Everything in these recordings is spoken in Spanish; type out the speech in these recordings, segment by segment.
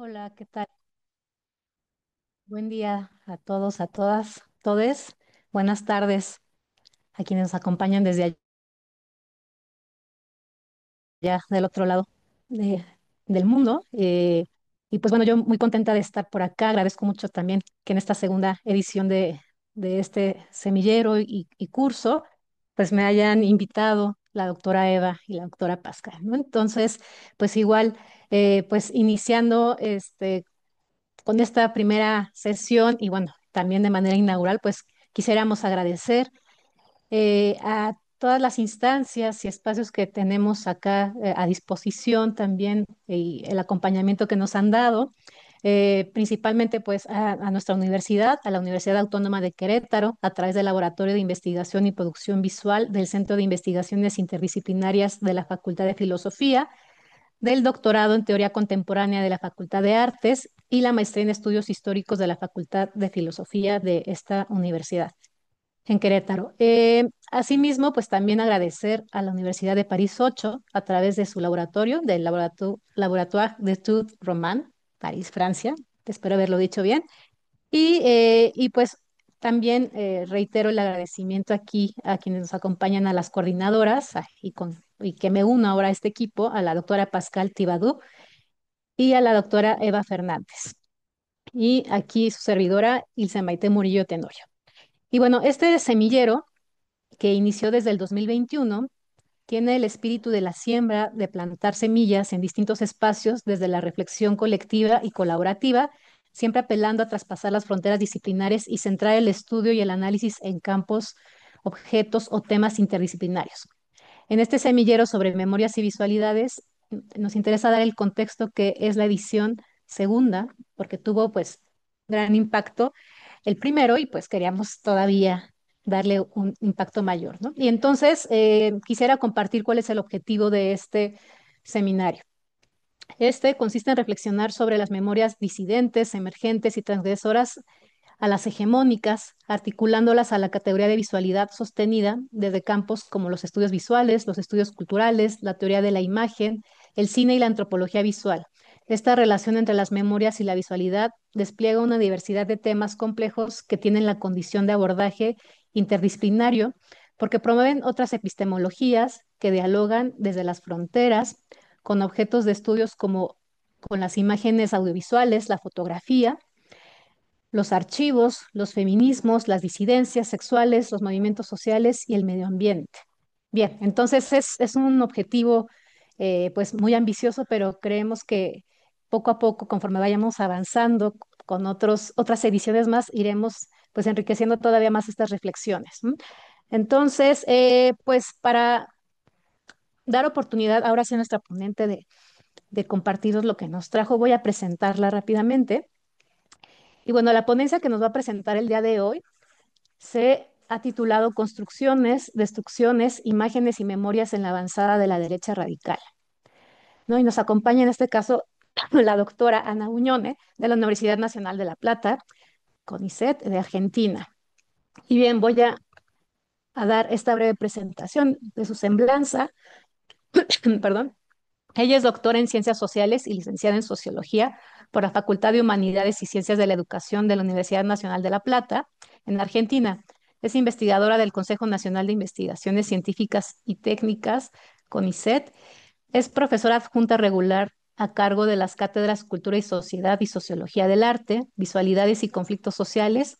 Hola, ¿qué tal? Buen día a todos, a todas, todes. Buenas tardes a quienes nos acompañan desde allá del otro lado de- del mundo. Y pues bueno, yo muy contenta de estar por acá. Agradezco mucho también que en esta segunda edición de este semillero y curso, pues me hayan invitado la doctora Eva y la doctora Pascal, ¿no? Entonces, pues igual, pues iniciando con esta primera sesión y bueno, también de manera inaugural, pues quisiéramos agradecer a todas las instancias y espacios que tenemos acá a disposición también y el acompañamiento que nos han dado, principalmente pues a nuestra universidad, a la Universidad Autónoma de Querétaro, a través del Laboratorio de Investigación y Producción Visual del Centro de Investigaciones Interdisciplinarias de la Facultad de Filosofía, del doctorado en Teoría Contemporánea de la Facultad de Artes y la maestría en Estudios Históricos de la Facultad de Filosofía de esta universidad en Querétaro. Asimismo, pues también agradecer a la Universidad de París 8 a través de su laboratorio, del Laboratoire d'Etudes Romanes, París, Francia. Espero haberlo dicho bien. Y pues también reitero el agradecimiento aquí a quienes nos acompañan, a las coordinadoras y que me uno ahora a este equipo, a la doctora Pascal Tibadú y a la doctora Eva Fernández. Y aquí su servidora, Ilse Maite Murillo Tenorio. Y bueno, este semillero que inició desde el 2021 tiene el espíritu de la siembra, de plantar semillas en distintos espacios desde la reflexión colectiva y colaborativa, siempre apelando a traspasar las fronteras disciplinares y centrar el estudio y el análisis en campos, objetos o temas interdisciplinarios. En este semillero sobre memorias y visualidades, nos interesa dar el contexto que es la edición segunda, porque tuvo pues gran impacto el primero y pues queríamos todavía darle un impacto mayor, ¿no? Y entonces quisiera compartir cuál es el objetivo de este seminario. Este consiste en reflexionar sobre las memorias disidentes, emergentes y transgresoras a las hegemónicas, articulándolas a la categoría de visualidad sostenida desde campos como los estudios visuales, los estudios culturales, la teoría de la imagen, el cine y la antropología visual. Esta relación entre las memorias y la visualidad despliega una diversidad de temas complejos que tienen la condición de abordaje interdisciplinario porque promueven otras epistemologías que dialogan desde las fronteras con objetos de estudios como con las imágenes audiovisuales, la fotografía, los archivos, los feminismos, las disidencias sexuales, los movimientos sociales y el medio ambiente. Bien, entonces es un objetivo pues muy ambicioso, pero creemos que poco a poco, conforme vayamos avanzando con otras ediciones más, iremos pues enriqueciendo todavía más estas reflexiones. ¿M? Entonces, pues para dar oportunidad ahora sí a nuestra ponente de compartirnos lo que nos trajo, voy a presentarla rápidamente. Y bueno, la ponencia que nos va a presentar el día de hoy se ha titulado Construcciones, Destrucciones, Imágenes y Memorias en la Avanzada de la Derecha Radical, ¿no? Y nos acompaña en este caso la doctora Ana Uñone de la Universidad Nacional de La Plata, CONICET de Argentina. Y bien, voy a dar esta breve presentación de su semblanza, perdón. Ella es doctora en Ciencias Sociales y licenciada en Sociología por la Facultad de Humanidades y Ciencias de la Educación de la Universidad Nacional de La Plata, en Argentina. Es investigadora del Consejo Nacional de Investigaciones Científicas y Técnicas, CONICET. Es profesora adjunta regular a cargo de las cátedras Cultura y Sociedad y Sociología del Arte, Visualidades y Conflictos Sociales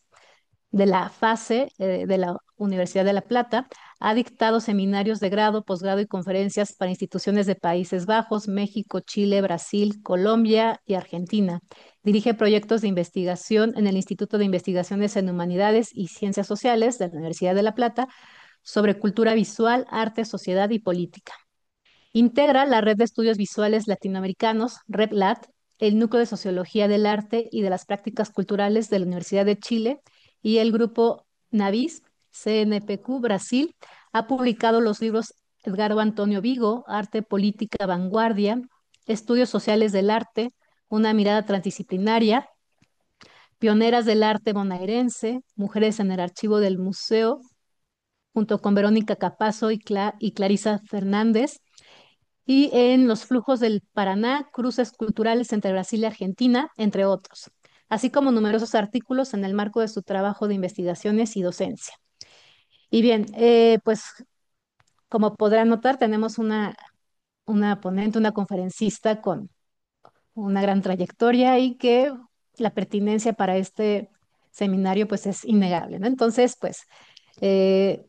de la FASE de la Universidad de La Plata. Ha dictado seminarios de grado, posgrado y conferencias para instituciones de Países Bajos, México, Chile, Brasil, Colombia y Argentina. Dirige proyectos de investigación en el Instituto de Investigaciones en Humanidades y Ciencias Sociales de la Universidad de La Plata sobre cultura visual, arte, sociedad y política. Integra la Red de Estudios Visuales Latinoamericanos, REPLAT, el Núcleo de Sociología del Arte y de las Prácticas Culturales de la Universidad de Chile y el grupo NAVIS, CNPq Brasil. Ha publicado los libros Edgardo Antonio Vigo, Arte, Política, Vanguardia, Estudios Sociales del Arte, una mirada transdisciplinaria, Pioneras del Arte bonaerense, Mujeres en el Archivo del Museo, junto con Verónica Capazo y Clarisa Fernández, y en los flujos del Paraná, cruces culturales entre Brasil y Argentina, entre otros, así como numerosos artículos en el marco de su trabajo de investigaciones y docencia. Y bien, pues como podrán notar, tenemos una ponente, una conferencista con una gran trayectoria y que la pertinencia para este seminario pues es innegable, ¿no? Entonces, pues eh,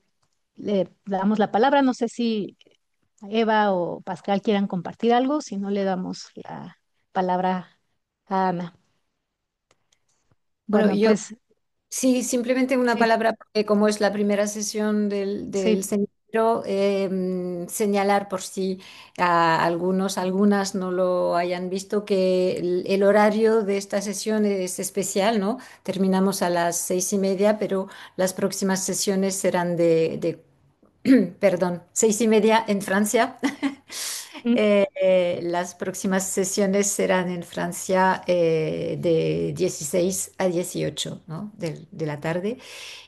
le damos la palabra. No sé si Eva o Pascal quieran compartir algo, si no le damos la palabra a Ana. Bueno, Bueno, yo pues sí, simplemente una sí, palabra, porque como es la primera sesión del sí. seminario, señalar por si algunos, algunas no lo hayan visto, que el horario de esta sesión es especial, ¿no? Terminamos a las 6:30, pero las próximas sesiones serán perdón, 6:30 en Francia. Mm. Las próximas sesiones serán en Francia de 16 a 18, ¿no? De la tarde.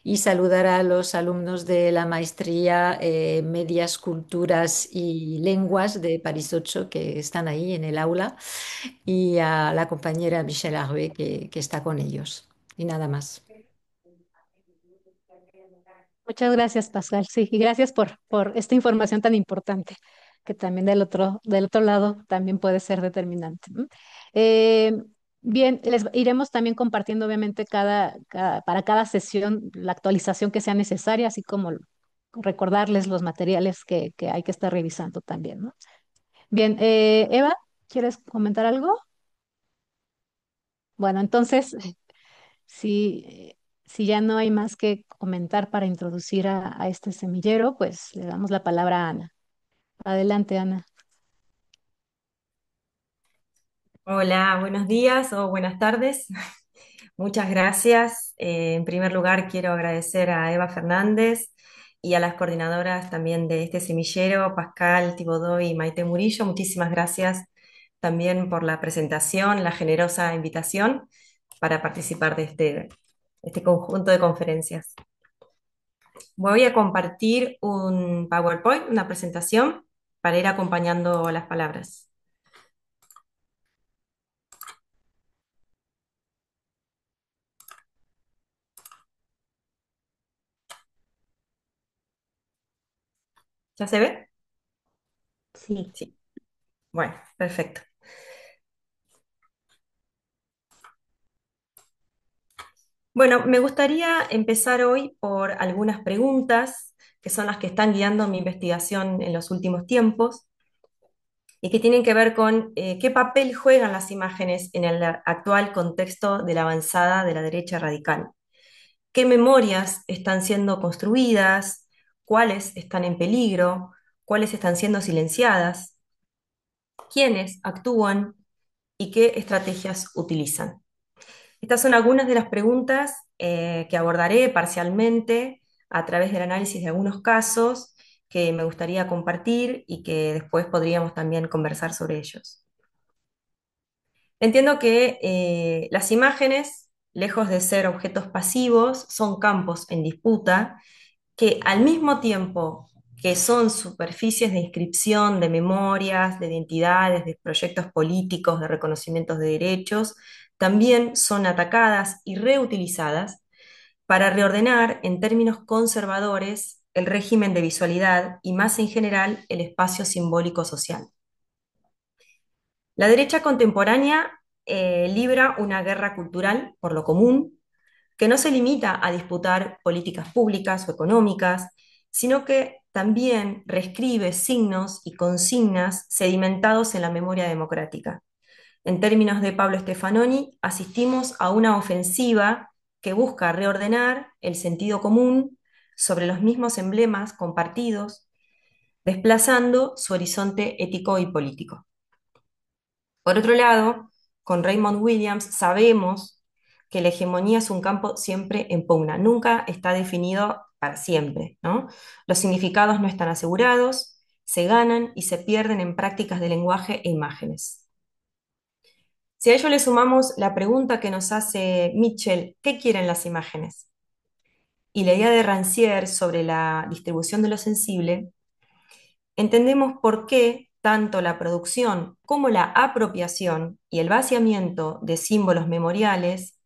Y saludar a los alumnos de la maestría Medias Culturas y Lenguas de París 8 que están ahí en el aula y a la compañera Michelle Arrué que está con ellos. Y nada más. Muchas gracias, Pascal. Sí, y gracias por esta información tan importante, que también del otro lado también puede ser determinante. ¿No? Eh, Bien, les iremos también compartiendo, obviamente, para cada sesión la actualización que sea necesaria, así como recordarles los materiales que hay que estar revisando también, ¿no? Bien, Eva, ¿quieres comentar algo? Bueno, entonces, si, si ya no hay más que comentar para introducir a este semillero, pues le damos la palabra a Ana. Adelante, Ana. Hola, buenos días o buenas tardes. Muchas gracias. En primer lugar, quiero agradecer a Eva Fernández y a las coordinadoras también de este semillero, Pascal Tibodó y Maite Murillo. Muchísimas gracias también por la presentación, la generosa invitación para participar de este conjunto de conferencias. Voy a compartir un PowerPoint, una presentación, para ir acompañando las palabras. ¿Ya se ve? Sí. Sí. Bueno, perfecto. Bueno, me gustaría empezar hoy por algunas preguntas que son las que están guiando mi investigación en los últimos tiempos y que tienen que ver con qué papel juegan las imágenes en el actual contexto de la avanzada de la derecha radical. ¿Qué memorias están siendo construidas? ¿Cuáles están en peligro? ¿Cuáles están siendo silenciadas? ¿Quiénes actúan y qué estrategias utilizan? Estas son algunas de las preguntas que abordaré parcialmente a través del análisis de algunos casos que me gustaría compartir y que después podríamos también conversar sobre ellos. Entiendo que las imágenes, lejos de ser objetos pasivos, son campos en disputa que al mismo tiempo que son superficies de inscripción de memorias, de identidades, de proyectos políticos, de reconocimientos de derechos, también son atacadas y reutilizadas para reordenar en términos conservadores el régimen de visualidad y más en general el espacio simbólico social. La derecha contemporánea libra una guerra cultural por lo común, que no se limita a disputar políticas públicas o económicas, sino que también reescribe signos y consignas sedimentados en la memoria democrática. En términos de Pablo Stefanoni, asistimos a una ofensiva que busca reordenar el sentido común sobre los mismos emblemas compartidos, desplazando su horizonte ético y político. Por otro lado, con Raymond Williams sabemos que la hegemonía es un campo siempre en pugna, nunca está definido para siempre, ¿no? Los significados no están asegurados, se ganan y se pierden en prácticas de lenguaje e imágenes. Si a ello le sumamos la pregunta que nos hace Mitchell, ¿qué quieren las imágenes? Y la idea de Rancière sobre la distribución de lo sensible, entendemos por qué tanto la producción como la apropiación y el vaciamiento de símbolos memoriales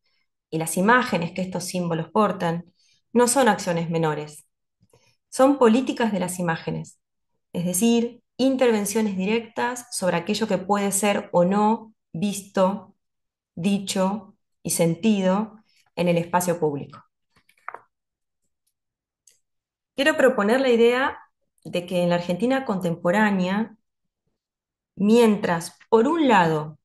y las imágenes que estos símbolos portan no son acciones menores, son políticas de las imágenes, es decir, intervenciones directas sobre aquello que puede ser o no visto, dicho y sentido en el espacio público. Quiero proponer la idea de que en la Argentina contemporánea, mientras, por un lado,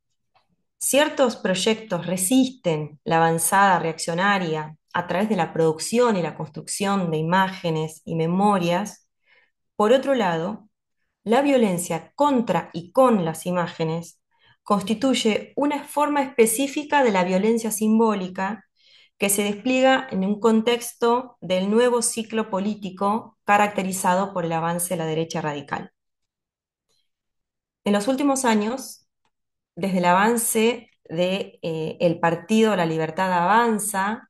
ciertos proyectos resisten la avanzada reaccionaria a través de la producción y la construcción de imágenes y memorias, por otro lado, la violencia contra y con las imágenes constituye una forma específica de la violencia simbólica que se despliega en un contexto del nuevo ciclo político caracterizado por el avance de la derecha radical. En los últimos años, desde el avance de el partido La Libertad Avanza,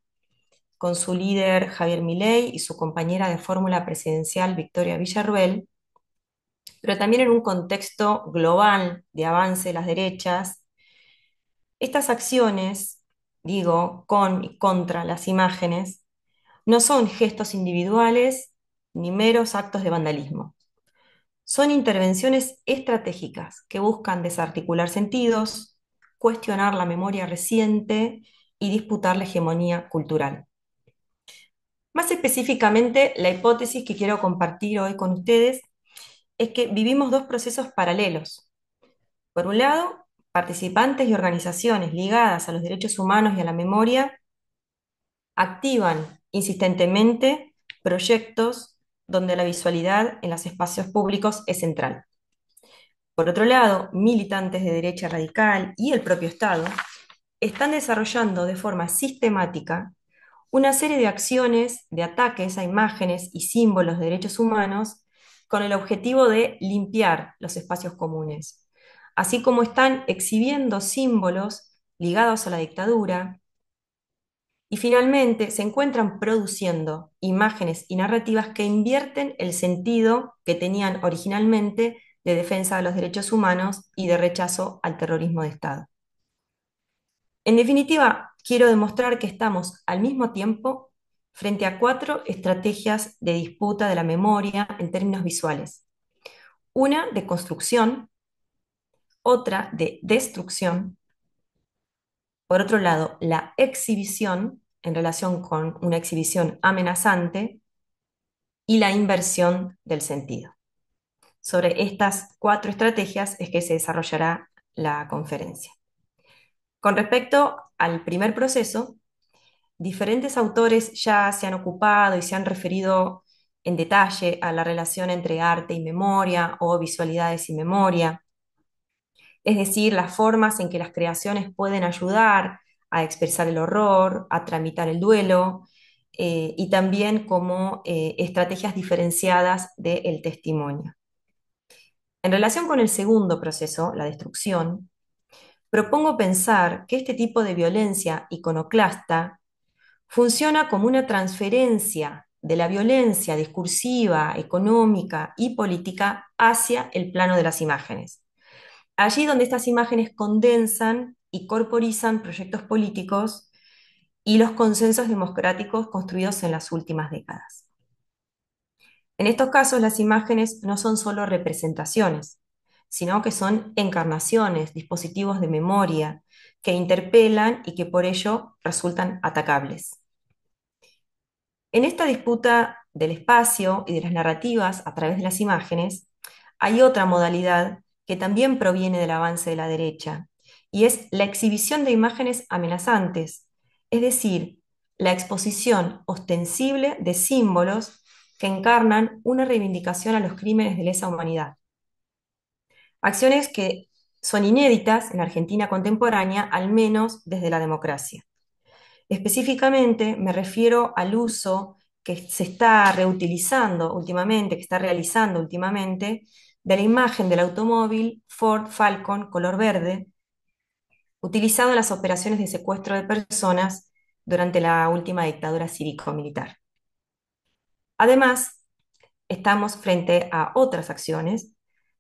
con su líder Javier Milei y su compañera de fórmula presidencial Victoria Villarruel, pero también en un contexto global de avance de las derechas, estas acciones, digo, con y contra las imágenes, no son gestos individuales ni meros actos de vandalismo. Son intervenciones estratégicas que buscan desarticular sentidos, cuestionar la memoria reciente y disputar la hegemonía cultural. Más específicamente, la hipótesis que quiero compartir hoy con ustedes es que vivimos dos procesos paralelos. Por un lado, participantes y organizaciones ligadas a los derechos humanos y a la memoria activan insistentemente proyectos donde la visualidad en los espacios públicos es central. Por otro lado, militantes de derecha radical y el propio Estado están desarrollando de forma sistemática una serie de acciones de ataques a imágenes y símbolos de derechos humanos con el objetivo de limpiar los espacios comunes, así como están exhibiendo símbolos ligados a la dictadura y finalmente se encuentran produciendo imágenes y narrativas que invierten el sentido que tenían originalmente de defensa de los derechos humanos y de rechazo al terrorismo de Estado. En definitiva, quiero demostrar que estamos al mismo tiempo frente a cuatro estrategias de disputa de la memoria en términos visuales. Una de construcción, otra de destrucción, por otro lado, la exhibición en relación con una exhibición amenazante y la inversión del sentido. Sobre estas cuatro estrategias es que se desarrollará la conferencia. Con respecto al primer proceso, diferentes autores ya se han ocupado y se han referido en detalle a la relación entre arte y memoria o visualidades y memoria, es decir, las formas en que las creaciones pueden ayudar a expresar el horror, a tramitar el duelo, y también como estrategias diferenciadas del testimonio. En relación con el segundo proceso, la destrucción, propongo pensar que este tipo de violencia iconoclasta funciona como una transferencia de la violencia discursiva, económica y política hacia el plano de las imágenes. Allí donde estas imágenes condensan y corporizan proyectos políticos y los consensos democráticos construidos en las últimas décadas. En estos casos, las imágenes no son solo representaciones, sino que son encarnaciones, dispositivos de memoria, que interpelan y que por ello resultan atacables. En esta disputa del espacio y de las narrativas a través de las imágenes, hay otra modalidad que también proviene del avance de la derecha, y es la exhibición de imágenes amenazantes, es decir, la exposición ostensible de símbolos que encarnan una reivindicación a los crímenes de lesa humanidad. Acciones que son inéditas en la Argentina contemporánea, al menos desde la democracia. Específicamente me refiero al uso que se está reutilizando últimamente, que está realizando últimamente, de la imagen del automóvil Ford Falcon color verde, utilizado en las operaciones de secuestro de personas durante la última dictadura cívico-militar. Además, estamos frente a otras acciones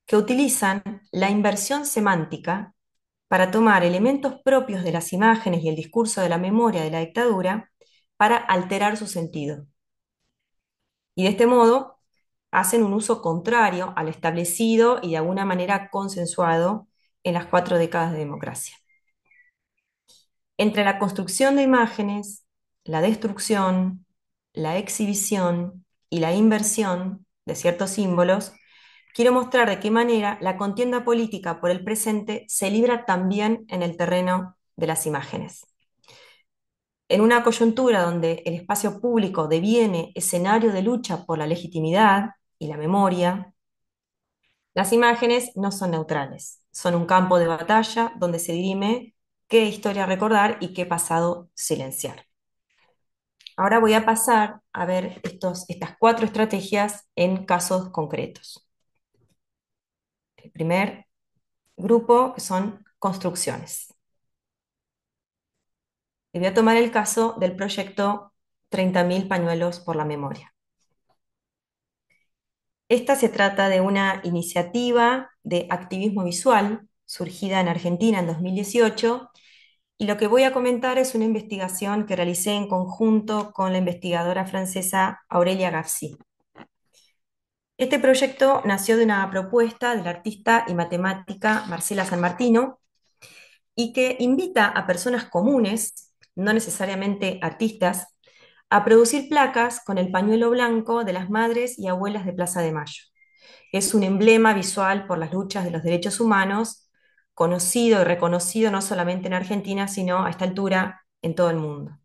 que utilizan la inversión semántica para tomar elementos propios de las imágenes y el discurso de la memoria de la dictadura para alterar su sentido. Y de este modo hacen un uso contrario al establecido y de alguna manera consensuado en las 4 décadas de democracia. Entre la construcción de imágenes, la destrucción, la exhibición y la inversión de ciertos símbolos, quiero mostrar de qué manera la contienda política por el presente se libra también en el terreno de las imágenes. En una coyuntura donde el espacio público deviene escenario de lucha por la legitimidad y la memoria, las imágenes no son neutrales, son un campo de batalla donde se dirime qué historia recordar y qué pasado silenciar. Ahora voy a pasar a ver estas 4 estrategias en casos concretos. El primer grupo son construcciones. Y voy a tomar el caso del proyecto 30.000 pañuelos por la memoria. Esta se trata de una iniciativa de activismo visual surgida en Argentina en 2018 y lo que voy a comentar es una investigación que realicé en conjunto con la investigadora francesa Aurélia Gafsi. Este proyecto nació de una propuesta del artista y matemática Marcela San Martino y que invita a personas comunes, no necesariamente artistas, a producir placas con el pañuelo blanco de las madres y abuelas de Plaza de Mayo. Es un emblema visual por las luchas de los derechos humanos, conocido y reconocido no solamente en Argentina, sino a esta altura en todo el mundo.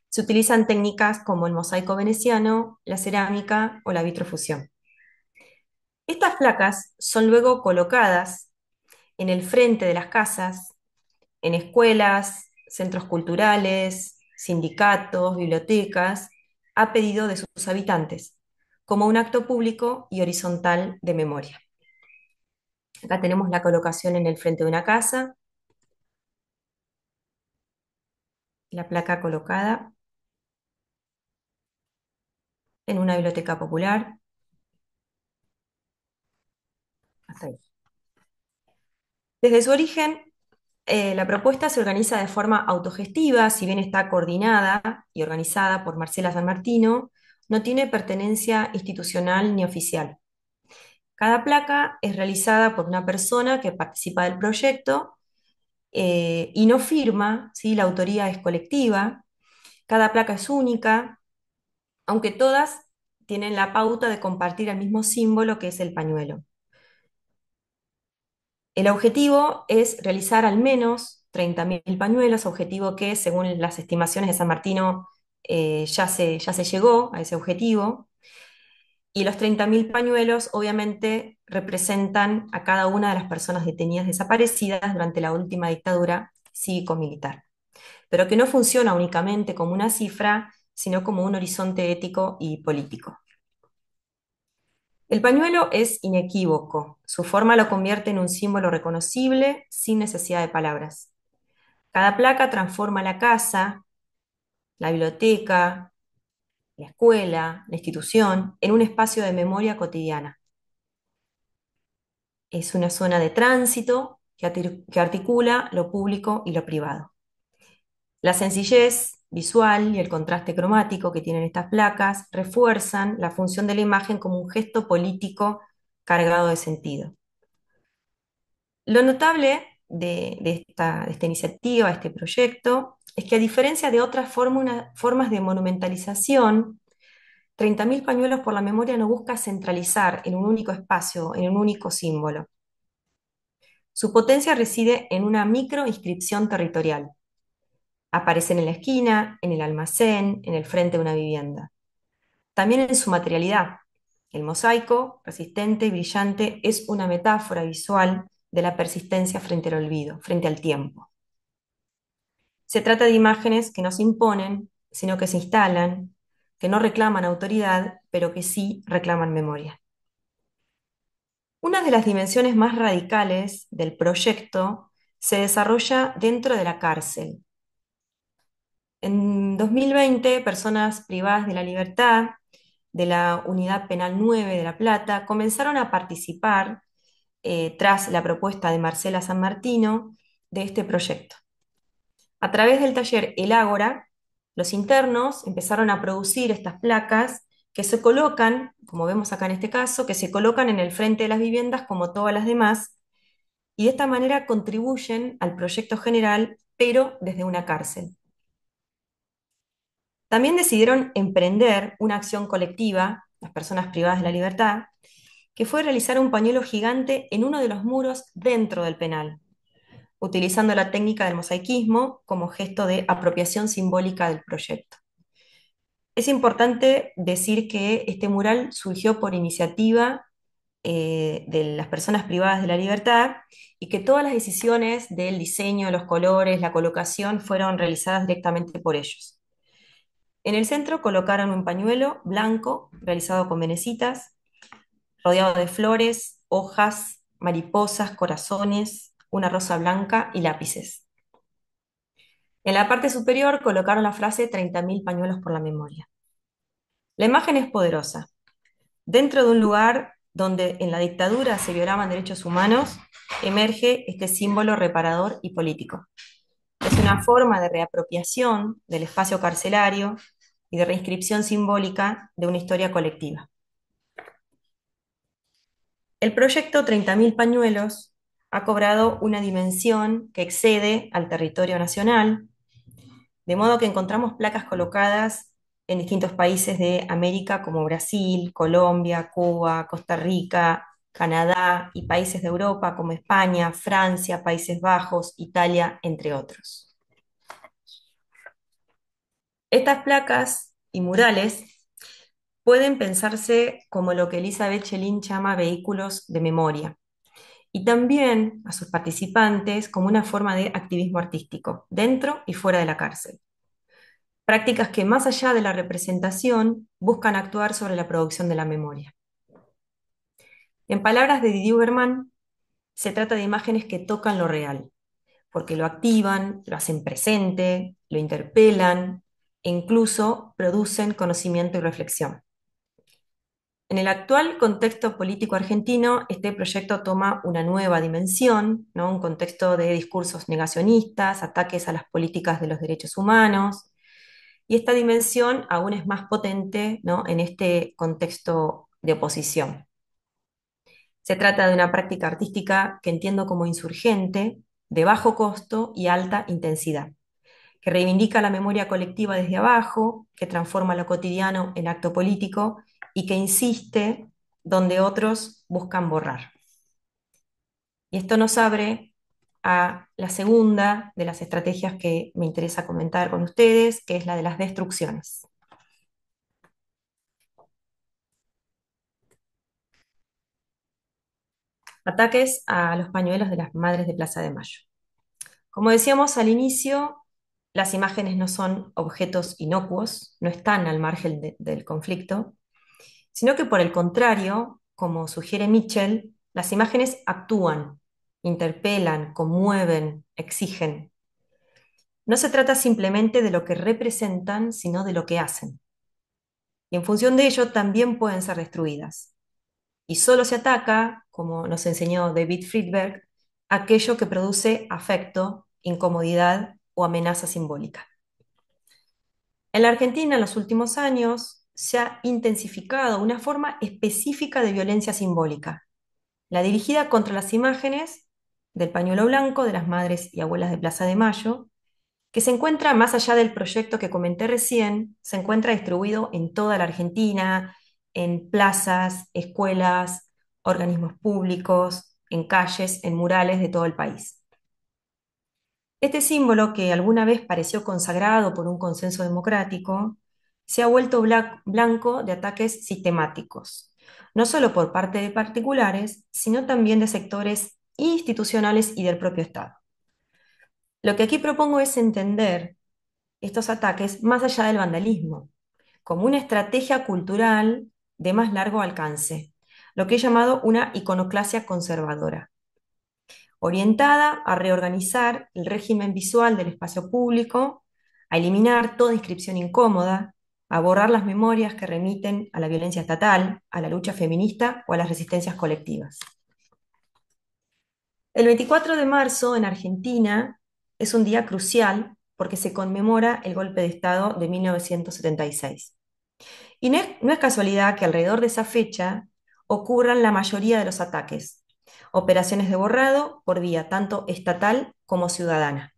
Se utilizan técnicas como el mosaico veneciano, la cerámica o la vitrofusión. Estas placas son luego colocadas en el frente de las casas, en escuelas, centros culturales, sindicatos, bibliotecas, a pedido de sus habitantes, como un acto público y horizontal de memoria. Acá tenemos la colocación en el frente de una casa, la placa colocada en una biblioteca popular. Hasta ahí. Desde su origen, la propuesta se organiza de forma autogestiva, si bien está coordinada y organizada por Marcela San Martino, no tiene pertenencia institucional ni oficial. Cada placa es realizada por una persona que participa del proyecto y no firma, ¿sí? La autoría es colectiva, cada placa es única, aunque todas tienen la pauta de compartir el mismo símbolo que es el pañuelo. El objetivo es realizar al menos 30.000 pañuelos, objetivo que según las estimaciones de San Martino ya se llegó a ese objetivo. Y los 30.000 pañuelos obviamente representan a cada una de las personas detenidas desaparecidas durante la última dictadura cívico-militar, pero que no funciona únicamente como una cifra, sino como un horizonte ético y político. El pañuelo es inequívoco, su forma lo convierte en un símbolo reconocible sin necesidad de palabras. Cada placa transforma la casa, la biblioteca, la escuela, la institución, en un espacio de memoria cotidiana. Es una zona de tránsito que articula lo público y lo privado. La sencillez visual y el contraste cromático que tienen estas placas refuerzan la función de la imagen como un gesto político cargado de sentido. Lo notable de esta iniciativa, este proyecto, es que a diferencia de otras formas de monumentalización, 30.000 pañuelos por la memoria no busca centralizar en un único espacio, en un único símbolo. Su potencia reside en una microinscripción territorial. Aparecen en la esquina, en el almacén, en el frente de una vivienda. También en su materialidad. El mosaico, resistente y brillante, es una metáfora visual de la persistencia frente al olvido, frente al tiempo. Se trata de imágenes que no se imponen, sino que se instalan, que no reclaman autoridad, pero que sí reclaman memoria. Una de las dimensiones más radicales del proyecto se desarrolla dentro de la cárcel. En 2020, personas privadas de la libertad de la Unidad Penal 9 de La Plata comenzaron a participar, tras la propuesta de Marcela San Martino, de este proyecto. A través del taller El Ágora, los internos empezaron a producir estas placas que se colocan, como vemos acá en este caso, que se colocan en el frente de las viviendas como todas las demás, y de esta manera contribuyen al proyecto general, pero desde una cárcel. También decidieron emprender una acción colectiva, las personas privadas de la libertad, que fue realizar un pañuelo gigante en uno de los muros dentro del penal, utilizando la técnica del mosaicismo como gesto de apropiación simbólica del proyecto. Es importante decir que este mural surgió por iniciativa, de las personas privadas de la libertad, y que todas las decisiones del diseño, los colores, la colocación fueron realizadas directamente por ellos. En el centro colocaron un pañuelo blanco realizado con venecitas, rodeado de flores, hojas, mariposas, corazones, una rosa blanca y lápices. En la parte superior colocaron la frase 30.000 pañuelos por la memoria. La imagen es poderosa. Dentro de un lugar donde en la dictadura se violaban derechos humanos, emerge este símbolo reparador y político. Es una forma de reapropiación del espacio carcelario y de reinscripción simbólica de una historia colectiva. El proyecto 30.000 pañuelos ha cobrado una dimensión que excede al territorio nacional, de modo que encontramos placas colocadas en distintos países de América como Brasil, Colombia, Cuba, Costa Rica, Canadá, y países de Europa como España, Francia, Países Bajos, Italia, entre otros. Estas placas y murales pueden pensarse como lo que Elizabeth Chelin llama vehículos de memoria, y también a sus participantes como una forma de activismo artístico, dentro y fuera de la cárcel. Prácticas que, más allá de la representación, buscan actuar sobre la producción de la memoria. En palabras de Didier Huberman, se trata de imágenes que tocan lo real, porque lo activan, lo hacen presente, lo interpelan e incluso producen conocimiento y reflexión. En el actual contexto político argentino, este proyecto toma una nueva dimensión, ¿no? Un contexto de discursos negacionistas, ataques a las políticas de los derechos humanos, y esta dimensión aún es más potente, ¿no? En este contexto de oposición. Se trata de una práctica artística que entiendo como insurgente, de bajo costo y alta intensidad, que reivindica la memoria colectiva desde abajo, que transforma lo cotidiano en acto político y que insiste donde otros buscan borrar. Y esto nos abre a la segunda de las estrategias que me interesa comentar con ustedes, que es la de las destrucciones. Ataques a los pañuelos de las madres de Plaza de Mayo. Como decíamos al inicio, las imágenes no son objetos inocuos, no están al margen del conflicto, sino que por el contrario, como sugiere Mitchell, las imágenes actúan, interpelan, conmueven, exigen. No se trata simplemente de lo que representan, sino de lo que hacen. Y en función de ello también pueden ser destruidas. Y solo se ataca, como nos enseñó David Friedberg, aquello que produce afecto, incomodidad o amenaza simbólica. En la Argentina, en los últimos años, se ha intensificado una forma específica de violencia simbólica, la dirigida contra las imágenes del pañuelo blanco de las madres y abuelas de Plaza de Mayo, que se encuentra más allá del proyecto que comenté recién, se encuentra distribuido en toda la Argentina, en plazas, escuelas, organismos públicos, en calles, en murales de todo el país. Este símbolo, que alguna vez pareció consagrado por un consenso democrático, se ha vuelto blanco de ataques sistemáticos, no solo por parte de particulares, sino también de sectores institucionales y del propio Estado. Lo que aquí propongo es entender estos ataques más allá del vandalismo, como una estrategia cultural de más largo alcance, lo que he llamado una iconoclasia conservadora, orientada a reorganizar el régimen visual del espacio público, a eliminar toda inscripción incómoda, a borrar las memorias que remiten a la violencia estatal, a la lucha feminista o a las resistencias colectivas. El 24 de marzo en Argentina es un día crucial porque se conmemora el golpe de Estado de 1976. Y no es casualidad que alrededor de esa fecha ocurran la mayoría de los ataques, operaciones de borrado por vía tanto estatal como ciudadana.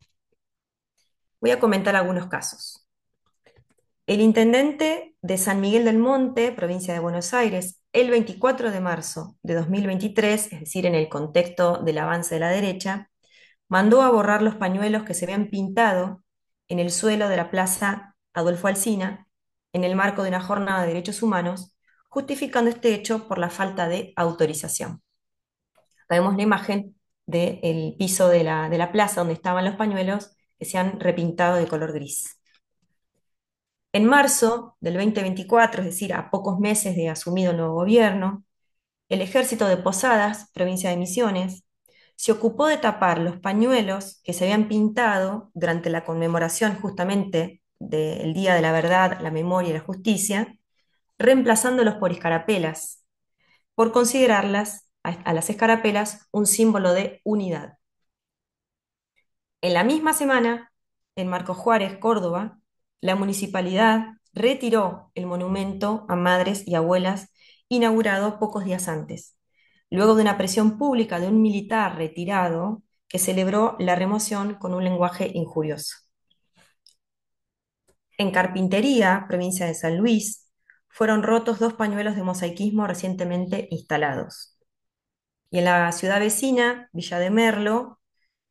Voy a comentar algunos casos. El intendente de San Miguel del Monte, provincia de Buenos Aires, el 24 de marzo de 2023, es decir, en el contexto del avance de la derecha, mandó a borrar los pañuelos que se habían pintado en el suelo de la Plaza Adolfo Alsina en el marco de una jornada de derechos humanos, justificando este hecho por la falta de autorización. Acá vemos la imagen del piso de la plaza donde estaban los pañuelos que se han repintado de color gris. En marzo del 2024, es decir, a pocos meses de asumido el nuevo gobierno, el ejército de Posadas, provincia de Misiones, se ocupó de tapar los pañuelos que se habían pintado durante la conmemoración justamente del Día de la Verdad, la Memoria y la Justicia, reemplazándolos por escarapelas, por considerarlas a las escarapelas un símbolo de unidad. En la misma semana, en Marcos Juárez, Córdoba, la municipalidad retiró el monumento a madres y abuelas inaugurado pocos días antes, luego de una presión pública de un militar retirado que celebró la remoción con un lenguaje injurioso. En Carpintería, provincia de San Luis, fueron rotos 2 pañuelos de mosaicismo recientemente instalados. Y en la ciudad vecina, Villa de Merlo,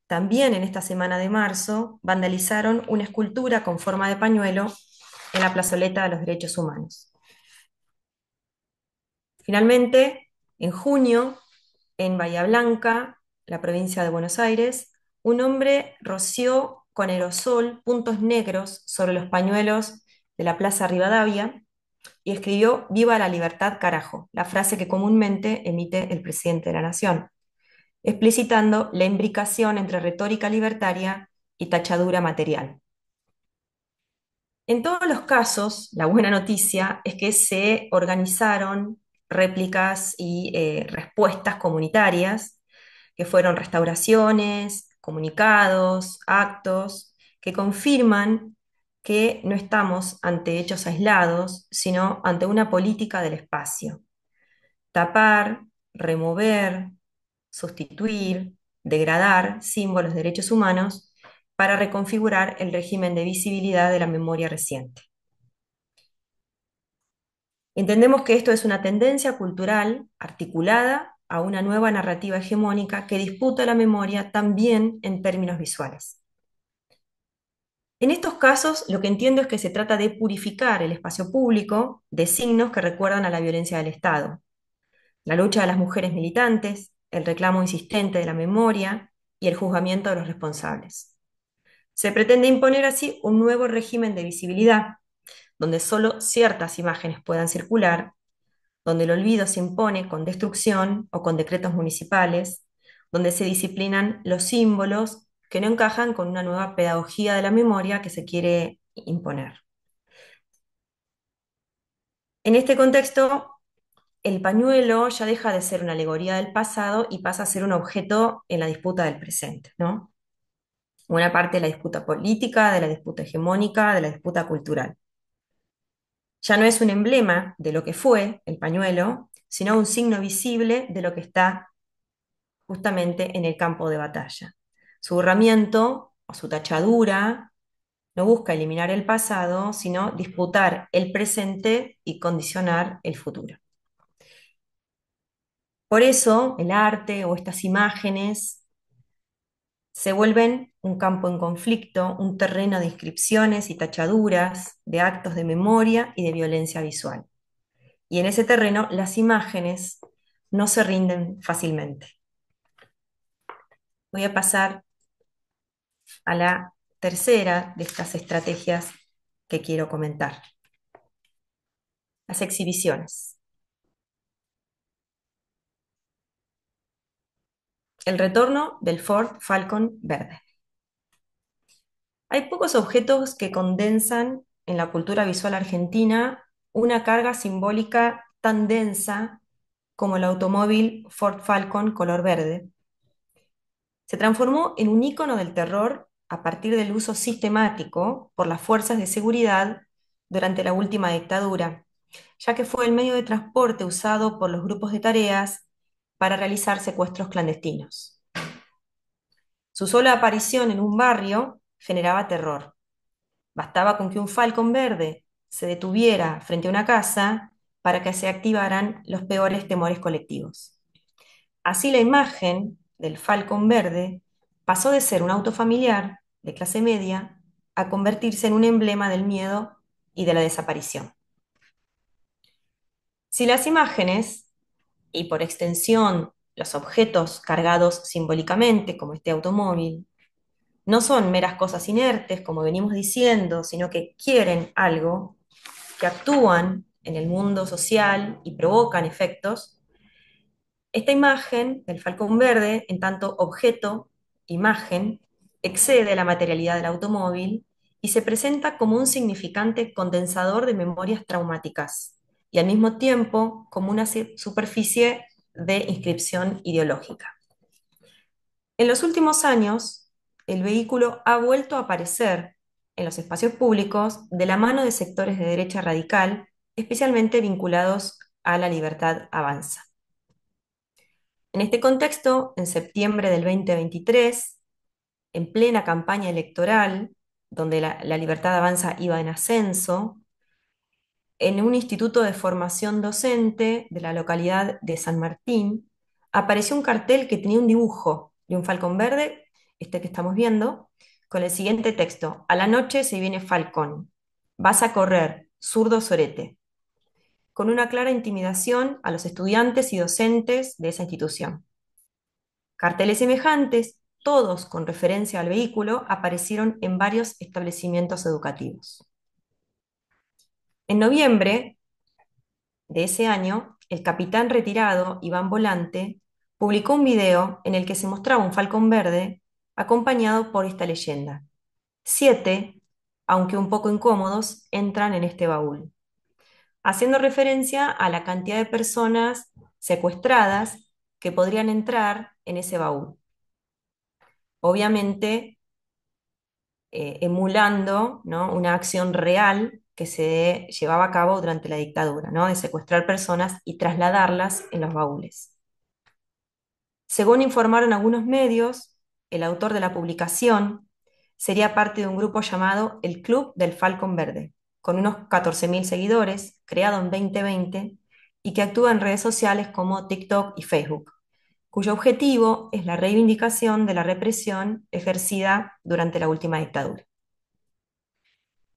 también en esta semana de marzo, vandalizaron una escultura con forma de pañuelo en la plazoleta de los derechos humanos. Finalmente, en junio, en Bahía Blanca, la provincia de Buenos Aires, un hombre roció con aerosol puntos negros sobre los pañuelos de la Plaza Rivadavia y escribió "Viva la libertad, carajo", la frase que comúnmente emite el presidente de la Nación, explicitando la imbricación entre retórica libertaria y tachadura material. En todos los casos, la buena noticia es que se organizaron réplicas y respuestas comunitarias, que fueron restauraciones, comunicados, actos, que confirman que no estamos ante hechos aislados, sino ante una política del espacio. Tapar, remover, sustituir, degradar símbolos de derechos humanos para reconfigurar el régimen de visibilidad de la memoria reciente. Entendemos que esto es una tendencia cultural articulada a una nueva narrativa hegemónica que disputa la memoria también en términos visuales. En estos casos, lo que entiendo es que se trata de purificar el espacio público de signos que recuerdan a la violencia del Estado, la lucha de las mujeres militantes, el reclamo insistente de la memoria y el juzgamiento de los responsables. Se pretende imponer así un nuevo régimen de visibilidad, donde solo ciertas imágenes puedan circular, donde el olvido se impone con destrucción o con decretos municipales, donde se disciplinan los símbolos que no encajan con una nueva pedagogía de la memoria que se quiere imponer. En este contexto, el pañuelo ya deja de ser una alegoría del pasado y pasa a ser un objeto en la disputa del presente, ¿no? Una parte de la disputa política, de la disputa hegemónica, de la disputa cultural. Ya no es un emblema de lo que fue el pañuelo, sino un signo visible de lo que está justamente en el campo de batalla. Su borramiento o su tachadura no busca eliminar el pasado, sino disputar el presente y condicionar el futuro. Por eso el arte o estas imágenes se vuelven un campo en conflicto, un terreno de inscripciones y tachaduras, de actos de memoria y de violencia visual. Y en ese terreno las imágenes no se rinden fácilmente. Voy a pasar a la tercera de estas estrategias que quiero comentar, las exhibiciones. El retorno del Ford Falcon verde. Hay pocos objetos que condensan en la cultura visual argentina una carga simbólica tan densa como el automóvil Ford Falcon color verde. Se transformó en un ícono del terror a partir del uso sistemático por las fuerzas de seguridad durante la última dictadura, ya que fue el medio de transporte usado por los grupos de tareas para realizar secuestros clandestinos. Su sola aparición en un barrio generaba terror. Bastaba con que un falcón verde se detuviera frente a una casa para que se activaran los peores temores colectivos. Así la imagen del falcón verde pasó de ser un auto familiar de clase media a convertirse en un emblema del miedo y de la desaparición. Si las imágenes, y por extensión los objetos cargados simbólicamente, como este automóvil, no son meras cosas inertes, como venimos diciendo, sino que quieren algo, que actúan en el mundo social y provocan efectos, esta imagen del falcón verde, en tanto objeto, imagen, excede la materialidad del automóvil y se presenta como un significante condensador de memorias traumáticas y al mismo tiempo como una superficie de inscripción ideológica. En los últimos años, el vehículo ha vuelto a aparecer en los espacios públicos de la mano de sectores de derecha radical, especialmente vinculados a La Libertad Avanza. En este contexto, en septiembre del 2023, en plena campaña electoral, donde la Libertad Avanza iba en ascenso, en un instituto de formación docente de la localidad de San Martín, apareció un cartel que tenía un dibujo de un falcón verde, este que estamos viendo, con el siguiente texto: a la noche se viene Falcón, vas a correr, zurdo sorete, con una clara intimidación a los estudiantes y docentes de esa institución. Carteles semejantes, todos con referencia al vehículo, aparecieron en varios establecimientos educativos. En noviembre de ese año, el capitán retirado Iván Volante publicó un video en el que se mostraba un falcón verde acompañado por esta leyenda: 7, aunque un poco incómodos, entran en este baúl, haciendo referencia a la cantidad de personas secuestradas que podrían entrar en ese baúl. Obviamente, emulando, ¿no?, una acción real que se llevaba a cabo durante la dictadura, ¿no?, de secuestrar personas y trasladarlas en los baúles. Según informaron algunos medios, el autor de la publicación sería parte de un grupo llamado el Club del Falcón Verde, con unos 14.000 seguidores, creado en 2020 y que actúa en redes sociales como TikTok y Facebook, cuyo objetivo es la reivindicación de la represión ejercida durante la última dictadura.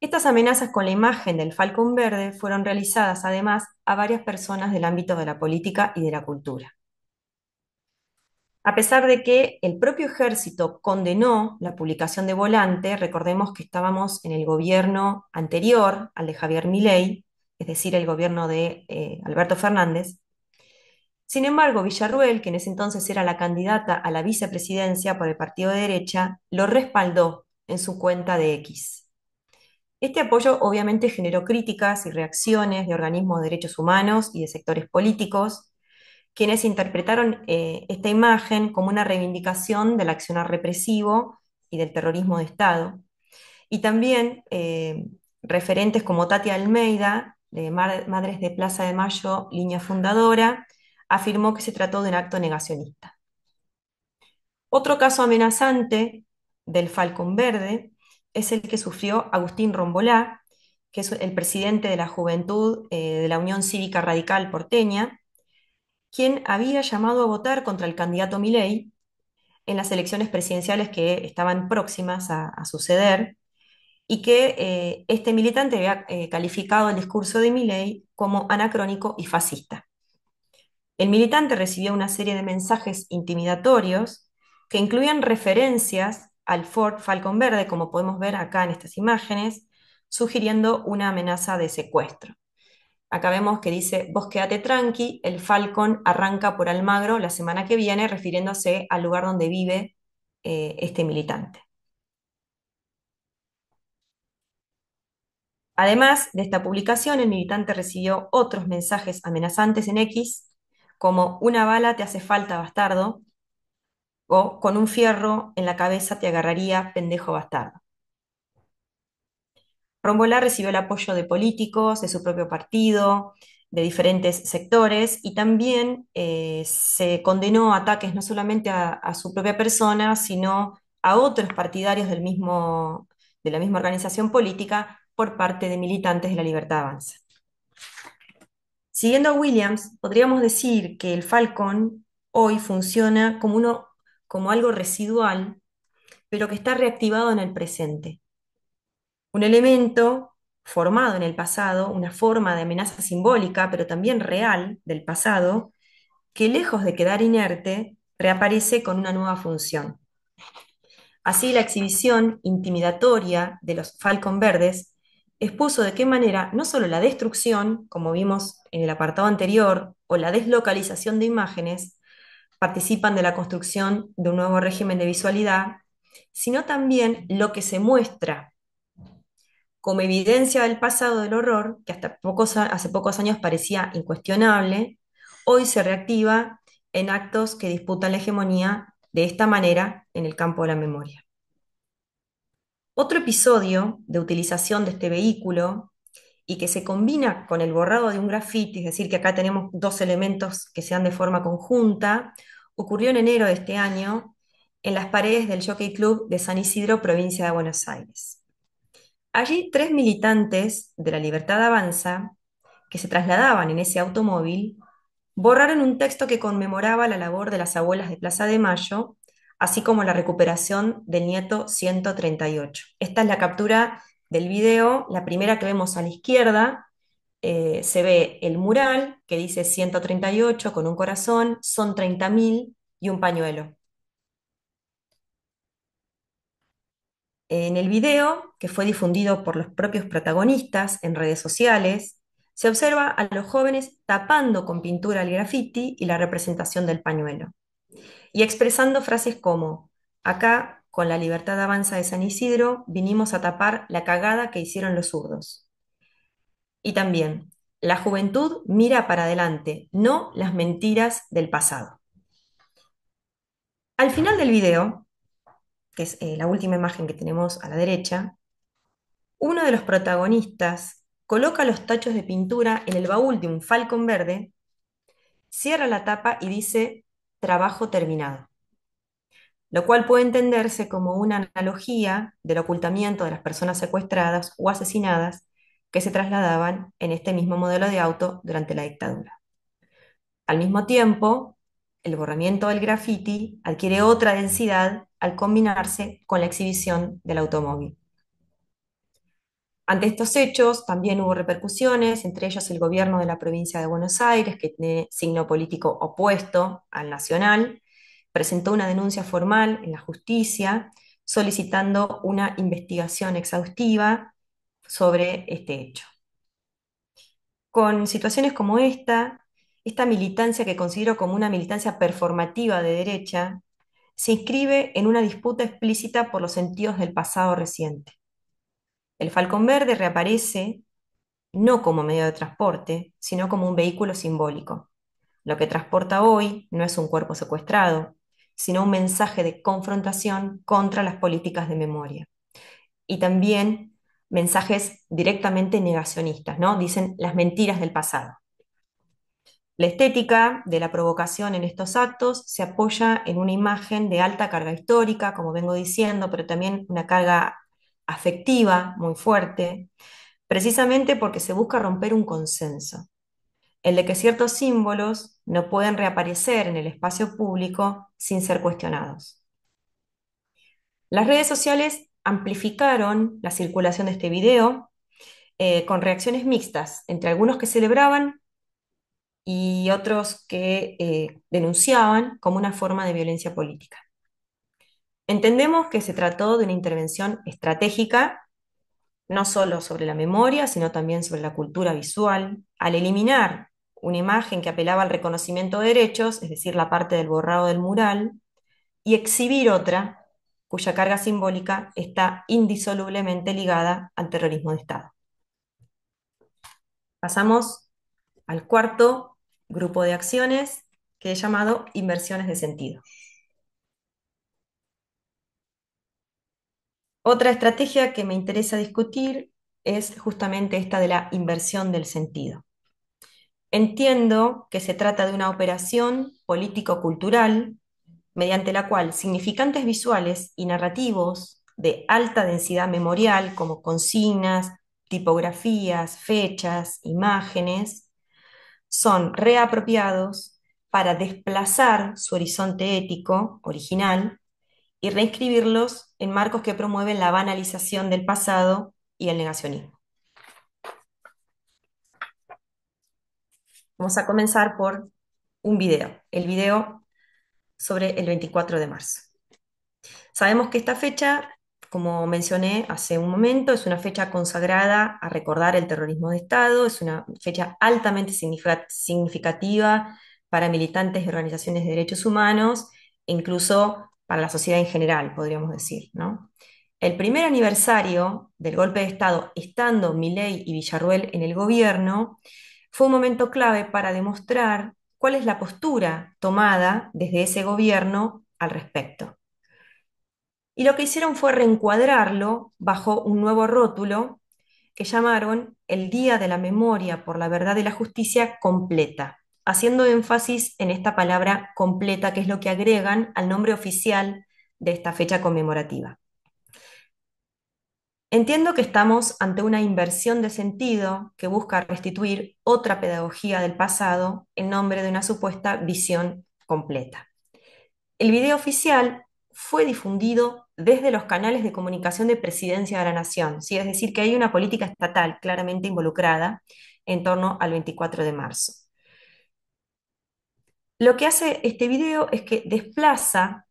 Estas amenazas con la imagen del falcón verde fueron realizadas además a varias personas del ámbito de la política y de la cultura. A pesar de que el propio ejército condenó la publicación de Volante, recordemos que estábamos en el gobierno anterior al de Javier Milei, es decir, el gobierno de Alberto Fernández. Sin embargo, Villarruel, que en ese entonces era la candidata a la vicepresidencia por el partido de derecha, lo respaldó en su cuenta de X. Este apoyo obviamente generó críticas y reacciones de organismos de derechos humanos y de sectores políticos, quienes interpretaron esta imagen como una reivindicación del accionar represivo y del terrorismo de Estado. Y también referentes como Tati Almeida, de Madres de Plaza de Mayo, línea fundadora, afirmó que se trató de un acto negacionista. Otro caso amenazante del Falcón Verde es el que sufrió Agustín Rombolá, que es el presidente de la Juventud de la Unión Cívica Radical porteña, quien había llamado a votar contra el candidato Milei en las elecciones presidenciales que estaban próximas a suceder, y que este militante había calificado el discurso de Milei como anacrónico y fascista. El militante recibió una serie de mensajes intimidatorios que incluían referencias al Ford Falcon Verde, como podemos ver acá en estas imágenes, sugiriendo una amenaza de secuestro. Acá vemos que dice: vos quédate tranqui, el Falcon arranca por Almagro la semana que viene, refiriéndose al lugar donde vive este militante. Además de esta publicación, el militante recibió otros mensajes amenazantes en X, como una bala te hace falta, bastardo, o con un fierro en la cabeza te agarraría, pendejo bastardo. Rombolá recibió el apoyo de políticos, de su propio partido, de diferentes sectores, y también se condenó ataques no solamente a su propia persona, sino a otros partidarios de la misma organización política por parte de militantes de la Libertad Avanza. Siguiendo a Williams, podríamos decir que el Falcon hoy funciona como algo residual, pero que está reactivado en el presente. Un elemento formado en el pasado, una forma de amenaza simbólica, pero también real del pasado, que lejos de quedar inerte, reaparece con una nueva función. Así, la exhibición intimidatoria de los Falcon Verdes expuso de qué manera no solo la destrucción, como vimos en el apartado anterior, o la deslocalización de imágenes, participan de la construcción de un nuevo régimen de visualidad, sino también lo que se muestra como evidencia del pasado del horror, que hace pocos años parecía incuestionable, hoy se reactiva en actos que disputan la hegemonía de esta manera en el campo de la memoria. Otro episodio de utilización de este vehículo y que se combina con el borrado de un grafiti, es decir, que acá tenemos dos elementos que se dan de forma conjunta, ocurrió en enero de este año en las paredes del Jockey Club de San Isidro, provincia de Buenos Aires. Allí, tres militantes de la Libertad Avanza, que se trasladaban en ese automóvil, borraron un texto que conmemoraba la labor de las abuelas de Plaza de Mayo, así como la recuperación del nieto 138. Esta es la captura del video, la primera que vemos a la izquierda. Se ve el mural que dice 138 con un corazón, son 30.000 y un pañuelo. En el video, que fue difundido por los propios protagonistas en redes sociales, se observa a los jóvenes tapando con pintura el graffiti y la representación del pañuelo, y expresando frases como, acá, con la Libertad Avanza de San Isidro, vinimos a tapar la cagada que hicieron los zurdos. Y también, la juventud mira para adelante, no las mentiras del pasado. Al final del video, que es la última imagen que tenemos a la derecha, uno de los protagonistas coloca los tachos de pintura en el baúl de un Falcon verde, cierra la tapa y dice trabajo terminado, lo cual puede entenderse como una analogía del ocultamiento de las personas secuestradas o asesinadas que se trasladaban en este mismo modelo de auto durante la dictadura. Al mismo tiempo, el borramiento del graffiti adquiere otra densidad al combinarse con la exhibición del automóvil. Ante estos hechos también hubo repercusiones, entre ellos el gobierno de la provincia de Buenos Aires, que tiene signo político opuesto al nacional, presentó una denuncia formal en la justicia solicitando una investigación exhaustiva sobre este hecho. Con situaciones como esta militancia que considero como una militancia performativa de derecha, se inscribe en una disputa explícita por los sentidos del pasado reciente. El Falcón Verde reaparece no como medio de transporte, sino como un vehículo simbólico. Lo que transporta hoy no es un cuerpo secuestrado, sino un mensaje de confrontación contra las políticas de memoria. Y también mensajes directamente negacionistas, ¿no? Dicen las mentiras del pasado. La estética de la provocación en estos actos se apoya en una imagen de alta carga histórica, como vengo diciendo, pero también una carga afectiva muy fuerte, precisamente porque se busca romper un consenso, el de que ciertos símbolos no pueden reaparecer en el espacio público sin ser cuestionados. Las redes sociales amplificaron la circulación de este video con reacciones mixtas entre algunos que celebraban y otros que denunciaban como una forma de violencia política. Entendemos que se trató de una intervención estratégica, no solo sobre la memoria, sino también sobre la cultura visual, al eliminar una imagen que apelaba al reconocimiento de derechos, es decir, la parte del borrado del mural, y exhibir otra cuya carga simbólica está indisolublemente ligada al terrorismo de Estado. Pasamos al cuarto grupo de acciones que he llamado inversiones de sentido. Otra estrategia que me interesa discutir es justamente esta de la inversión del sentido. Entiendo que se trata de una operación político-cultural mediante la cual significantes visuales y narrativos de alta densidad memorial, como consignas, tipografías, fechas, imágenes, son reapropiados para desplazar su horizonte ético original y reescribirlos en marcos que promueven la banalización del pasado y el negacionismo. Vamos a comenzar por un video, el video sobre el 24 de marzo. Sabemos que esta fecha, como mencioné hace un momento, es una fecha consagrada a recordar el terrorismo de Estado, es una fecha altamente significativa para militantes y organizaciones de derechos humanos, e incluso para la sociedad en general, podríamos decir, ¿no? El primer aniversario del golpe de Estado, estando Milei y Villarruel en el gobierno, fue un momento clave para demostrar cuál es la postura tomada desde ese gobierno al respecto. Y lo que hicieron fue reencuadrarlo bajo un nuevo rótulo que llamaron el Día de la Memoria por la Verdad y la Justicia completa, haciendo énfasis en esta palabra completa, que es lo que agregan al nombre oficial de esta fecha conmemorativa. Entiendo que estamos ante una inversión de sentido que busca restituir otra pedagogía del pasado en nombre de una supuesta visión completa. El video oficial fue difundido desde los canales de comunicación de Presidencia de la Nación, ¿sí? Es decir, que hay una política estatal claramente involucrada en torno al 24 de marzo. Lo que hace este video es que desplaza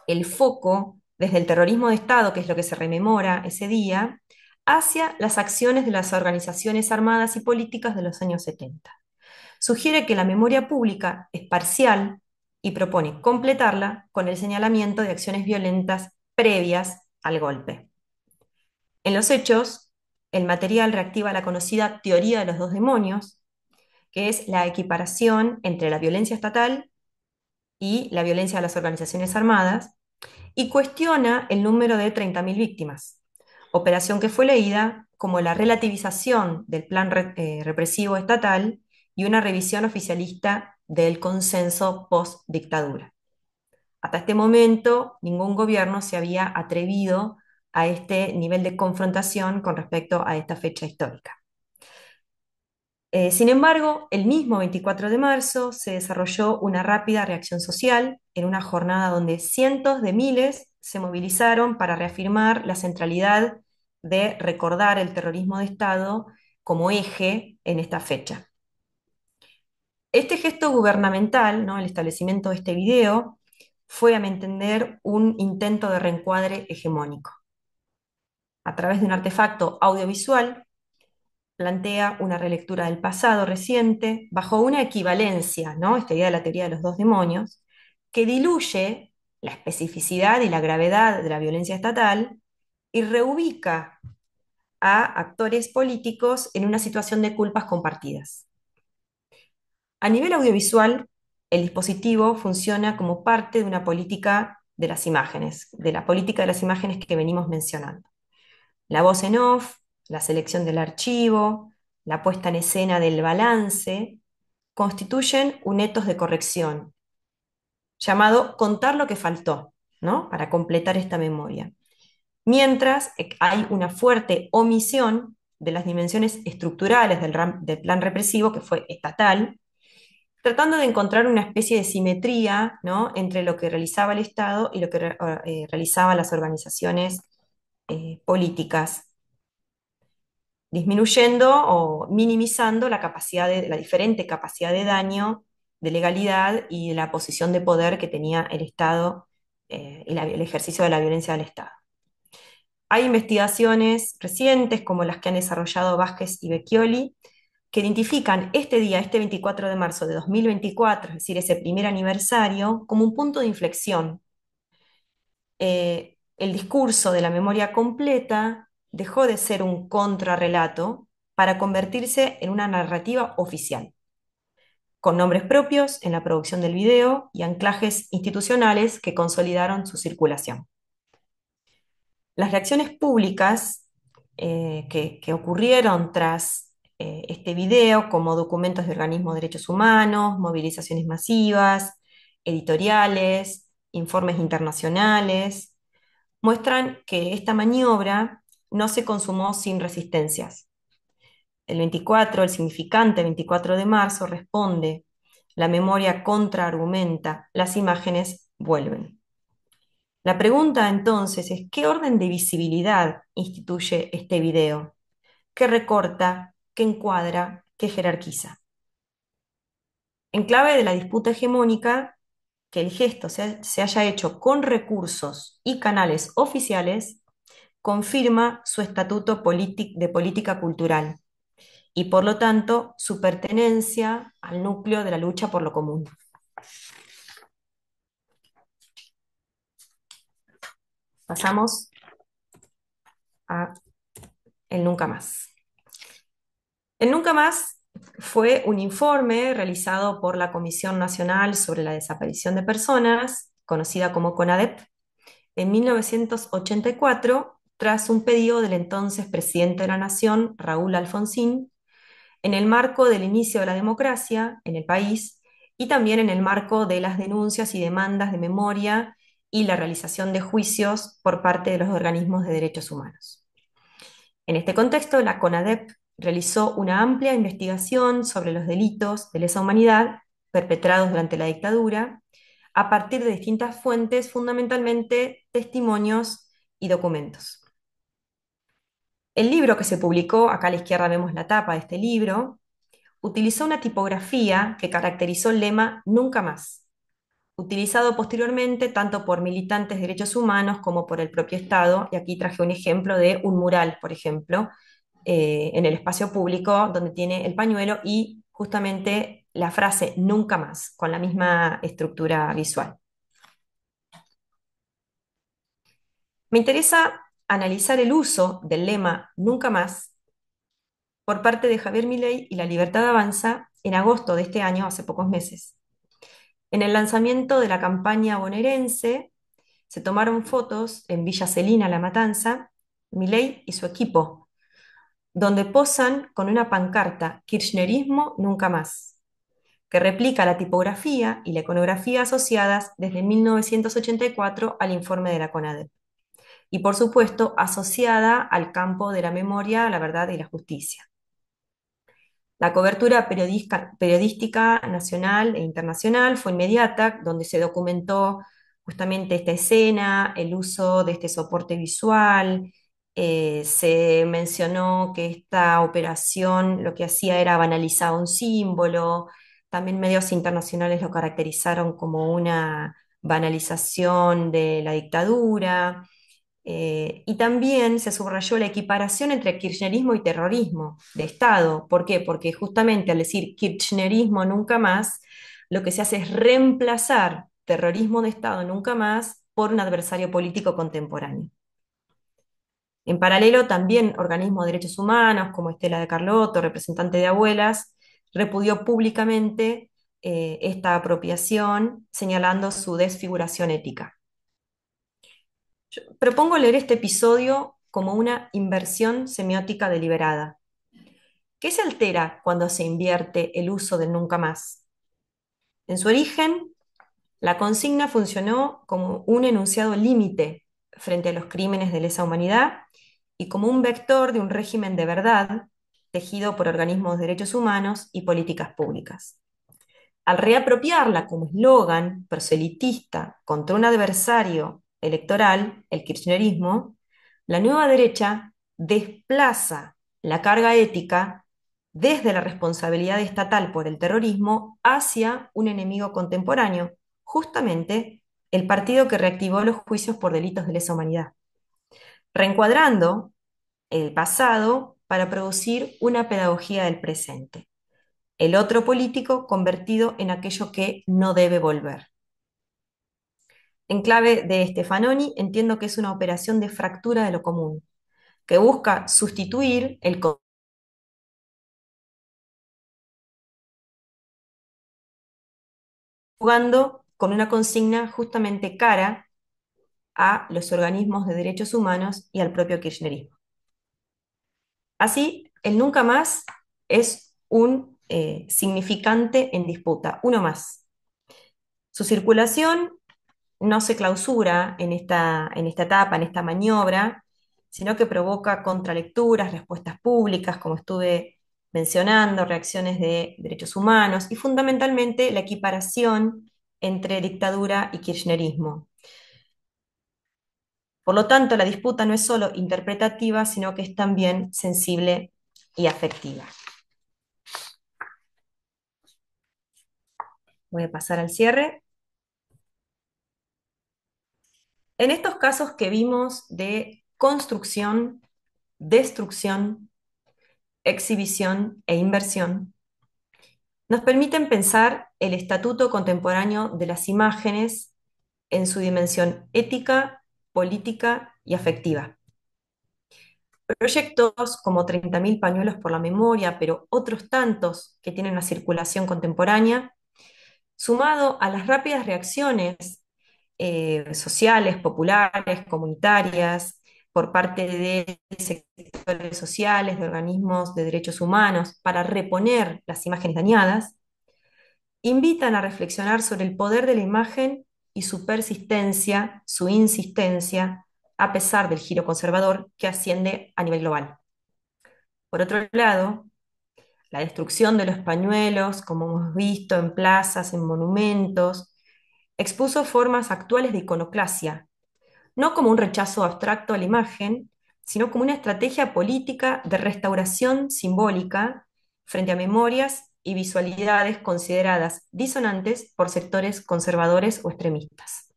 el foco desde el terrorismo de Estado, que es lo que se rememora ese día, hacia las acciones de las organizaciones armadas y políticas de los años 70. Sugiere que la memoria pública es parcial y propone completarla con el señalamiento de acciones violentas previas al golpe. En los hechos, el material reactiva la conocida teoría de los dos demonios, que es la equiparación entre la violencia estatal y la violencia de las organizaciones armadas, y cuestiona el número de 30.000 víctimas, operación que fue leída como la relativización del plan represivo estatal y una revisión oficialista del consenso post-dictadura. Hasta este momento, ningún gobierno se había atrevido a este nivel de confrontación con respecto a esta fecha histórica. Sin embargo, el mismo 24 de marzo se desarrolló una rápida reacción social en una jornada donde cientos de miles se movilizaron para reafirmar la centralidad de recordar el terrorismo de Estado como eje en esta fecha. Este gesto gubernamental, ¿no? El establecimiento de este video, fue, a mi entender, un intento de reencuadre hegemónico. A través de un artefacto audiovisual, plantea una relectura del pasado reciente bajo una equivalencia, ¿no? Esta idea de la teoría de los dos demonios, que diluye la especificidad y la gravedad de la violencia estatal y reubica a actores políticos en una situación de culpas compartidas. A nivel audiovisual, el dispositivo funciona como parte de una política de las imágenes, de la política de las imágenes que venimos mencionando. La voz en off, la selección del archivo, la puesta en escena del balance, constituyen un etos de corrección, llamado contar lo que faltó, ¿no? Para completar esta memoria. Mientras hay una fuerte omisión de las dimensiones estructurales del plan represivo, que fue estatal, tratando de encontrar una especie de simetría, ¿no? Entre lo que realizaba el Estado y lo que realizaban las organizaciones políticas, disminuyendo o minimizando la diferente capacidad de daño, de legalidad y de la posición de poder que tenía el Estado y el ejercicio de la violencia del Estado. Hay investigaciones recientes, como las que han desarrollado Vázquez y Becchioli, que identifican este día, este 24 de marzo de 2024, es decir, ese primer aniversario, como un punto de inflexión. El discurso de la memoria completa dejó de ser un contrarrelato para convertirse en una narrativa oficial, con nombres propios en la producción del video y anclajes institucionales que consolidaron su circulación. Las reacciones públicas que ocurrieron tras este video, como documentos de organismos de derechos humanos, movilizaciones masivas, editoriales, informes internacionales, muestran que esta maniobra no se consumó sin resistencias. El significante 24 de marzo responde, la memoria contraargumenta, las imágenes vuelven. La pregunta entonces es, ¿qué orden de visibilidad instituye este video? ¿Qué recorta? ¿Qué encuadra? ¿Qué jerarquiza? En clave de la disputa hegemónica, que el gesto se haya hecho con recursos y canales oficiales confirma su estatuto de política cultural y por lo tanto su pertenencia al núcleo de la lucha por lo común. Pasamos a el Nunca Más. El Nunca Más fue un informe realizado por la Comisión Nacional sobre la Desaparición de Personas, conocida como CONADEP, en 1984, tras un pedido del entonces presidente de la Nación, Raúl Alfonsín, en el marco del inicio de la democracia en el país y también en el marco de las denuncias y demandas de memoria y la realización de juicios por parte de los organismos de derechos humanos. En este contexto, la CONADEP realizó una amplia investigación sobre los delitos de lesa humanidad perpetrados durante la dictadura a partir de distintas fuentes, fundamentalmente testimonios y documentos. El libro que se publicó, acá a la izquierda vemos la tapa de este libro, utilizó una tipografía que caracterizó el lema Nunca Más, utilizado posteriormente tanto por militantes de derechos humanos como por el propio Estado, y aquí traje un ejemplo de un mural, por ejemplo, en el espacio público donde tiene el pañuelo y justamente la frase Nunca Más, con la misma estructura visual. Me interesa analizar el uso del lema Nunca Más por parte de Javier Milei y La Libertad Avanza en agosto de este año, hace pocos meses. En el lanzamiento de la campaña bonaerense, se tomaron fotos en Villa Celina, La Matanza, Milei y su equipo, donde posan con una pancarta Kirchnerismo nunca más, que replica la tipografía y la iconografía asociadas desde 1984 al informe de la CONADEP, y por supuesto asociada al campo de la memoria, la verdad y la justicia. La cobertura periodística nacional e internacional fue inmediata, donde se documentó justamente esta escena, el uso de este soporte visual. Se mencionó que esta operación lo que hacía era banalizar un símbolo. También medios internacionales lo caracterizaron como una banalización de la dictadura. Y también se subrayó la equiparación entre kirchnerismo y terrorismo de Estado. ¿Por qué? Porque justamente al decir kirchnerismo nunca más, lo que se hace es reemplazar terrorismo de Estado nunca más por un adversario político contemporáneo. En paralelo, también organismos de derechos humanos, como Estela de Carlotto, representante de Abuelas, repudió públicamente esta apropiación, señalando su desfiguración ética. Yo propongo leer este episodio como una inversión semiótica deliberada. ¿Qué se altera cuando se invierte el uso del nunca más? En su origen, la consigna funcionó como un enunciado límite frente a los crímenes de lesa humanidad y como un vector de un régimen de verdad tejido por organismos de derechos humanos y políticas públicas. Al reapropiarla como eslogan proselitista contra un adversario electoral, el kirchnerismo, la nueva derecha desplaza la carga ética desde la responsabilidad estatal por el terrorismo hacia un enemigo contemporáneo, justamente el partido que reactivó los juicios por delitos de lesa humanidad, reencuadrando el pasado para producir una pedagogía del presente, el otro político convertido en aquello que no debe volver. En clave de Stefanoni, entiendo que es una operación de fractura de lo común, que busca sustituir el jugando con una consigna justamente cara a los organismos de derechos humanos y al propio kirchnerismo. Así, el nunca más es un significante en disputa, uno más. Su circulación no se clausura en esta etapa, en esta maniobra, sino que provoca contralecturas, respuestas públicas, como estuve mencionando, reacciones de derechos humanos y fundamentalmente la equiparación entre dictadura y kirchnerismo. Por lo tanto, la disputa no es solo interpretativa, sino que es también sensible y afectiva. Voy a pasar al cierre. En estos casos que vimos de construcción, destrucción, exhibición e inversión, nos permiten pensar el estatuto contemporáneo de las imágenes en su dimensión ética, política y afectiva. Proyectos como 30.000 pañuelos por la memoria, pero otros tantos que tienen una circulación contemporánea, sumado a las rápidas reacciones sociales, populares, comunitarias, por parte de sectores sociales, de organismos de derechos humanos, para reponer las imágenes dañadas, invitan a reflexionar sobre el poder de la imagen y su persistencia, su insistencia, a pesar del giro conservador que asciende a nivel global. Por otro lado, la destrucción de los pañuelos, como hemos visto en plazas, en monumentos, expuso formas actuales de iconoclasia, no como un rechazo abstracto a la imagen, sino como una estrategia política de restauración simbólica frente a memorias y visualidades consideradas disonantes por sectores conservadores o extremistas.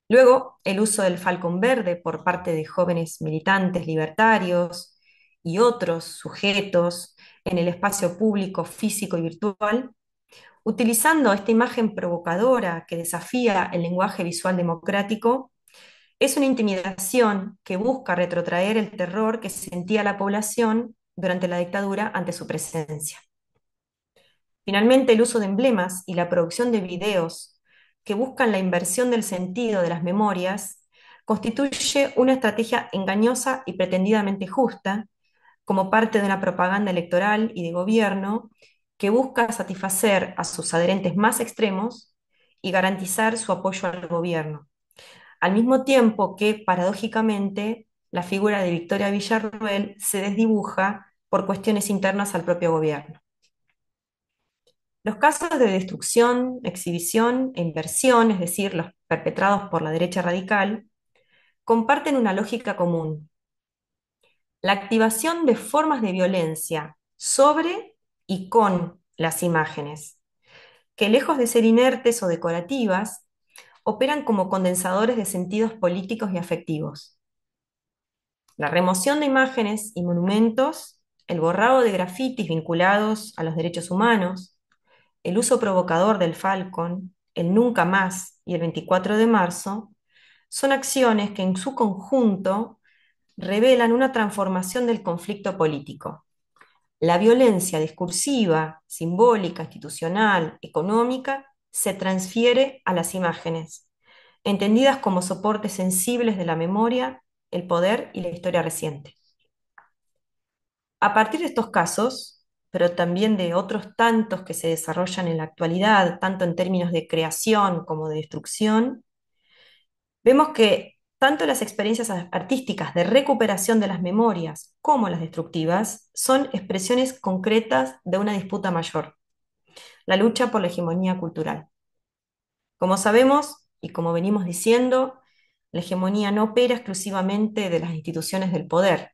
Luego, el uso del falcón verde por parte de jóvenes militantes libertarios y otros sujetos en el espacio público, físico y virtual, utilizando esta imagen provocadora que desafía el lenguaje visual democrático, es una intimidación que busca retrotraer el terror que sentía la población durante la dictadura ante su presencia. Finalmente, el uso de emblemas y la producción de videos que buscan la inversión del sentido de las memorias constituye una estrategia engañosa y pretendidamente justa como parte de una propaganda electoral y de gobierno que busca satisfacer a sus adherentes más extremos y garantizar su apoyo al gobierno, al mismo tiempo que, paradójicamente, la figura de Victoria Villarroel se desdibuja por cuestiones internas al propio gobierno. Los casos de destrucción, exhibición e inversión, es decir, los perpetrados por la derecha radical, comparten una lógica común: la activación de formas de violencia sobre y con las imágenes, que lejos de ser inertes o decorativas, operan como condensadores de sentidos políticos y afectivos. La remoción de imágenes y monumentos, el borrado de grafitis vinculados a los derechos humanos, el uso provocador del Falcon, el Nunca Más y el 24 de marzo, son acciones que en su conjunto revelan una transformación del conflicto político. La violencia discursiva, simbólica, institucional, económica, se transfiere a las imágenes, entendidas como soportes sensibles de la memoria, el poder y la historia reciente. A partir de estos casos, pero también de otros tantos que se desarrollan en la actualidad, tanto en términos de creación como de destrucción, vemos que tanto las experiencias artísticas de recuperación de las memorias como las destructivas son expresiones concretas de una disputa mayor, la lucha por la hegemonía cultural. Como sabemos, y como venimos diciendo, la hegemonía no opera exclusivamente de las instituciones del poder,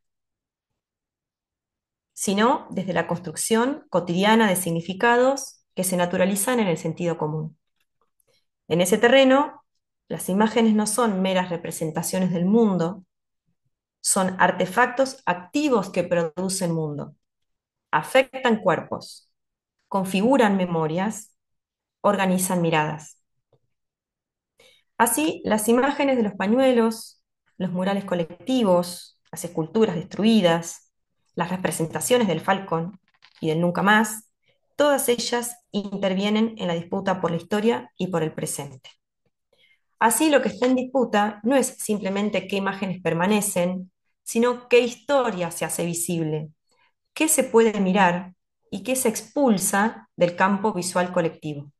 sino desde la construcción cotidiana de significados que se naturalizan en el sentido común. En ese terreno, las imágenes no son meras representaciones del mundo, son artefactos activos que producen mundo, afectan cuerpos, configuran memorias, organizan miradas. Así, las imágenes de los pañuelos, los murales colectivos, las esculturas destruidas, las representaciones del Falcón y del Nunca Más, todas ellas intervienen en la disputa por la historia y por el presente. Así, lo que está en disputa no es simplemente qué imágenes permanecen, sino qué historia se hace visible, qué se puede mirar y qué se expulsa del campo visual colectivo.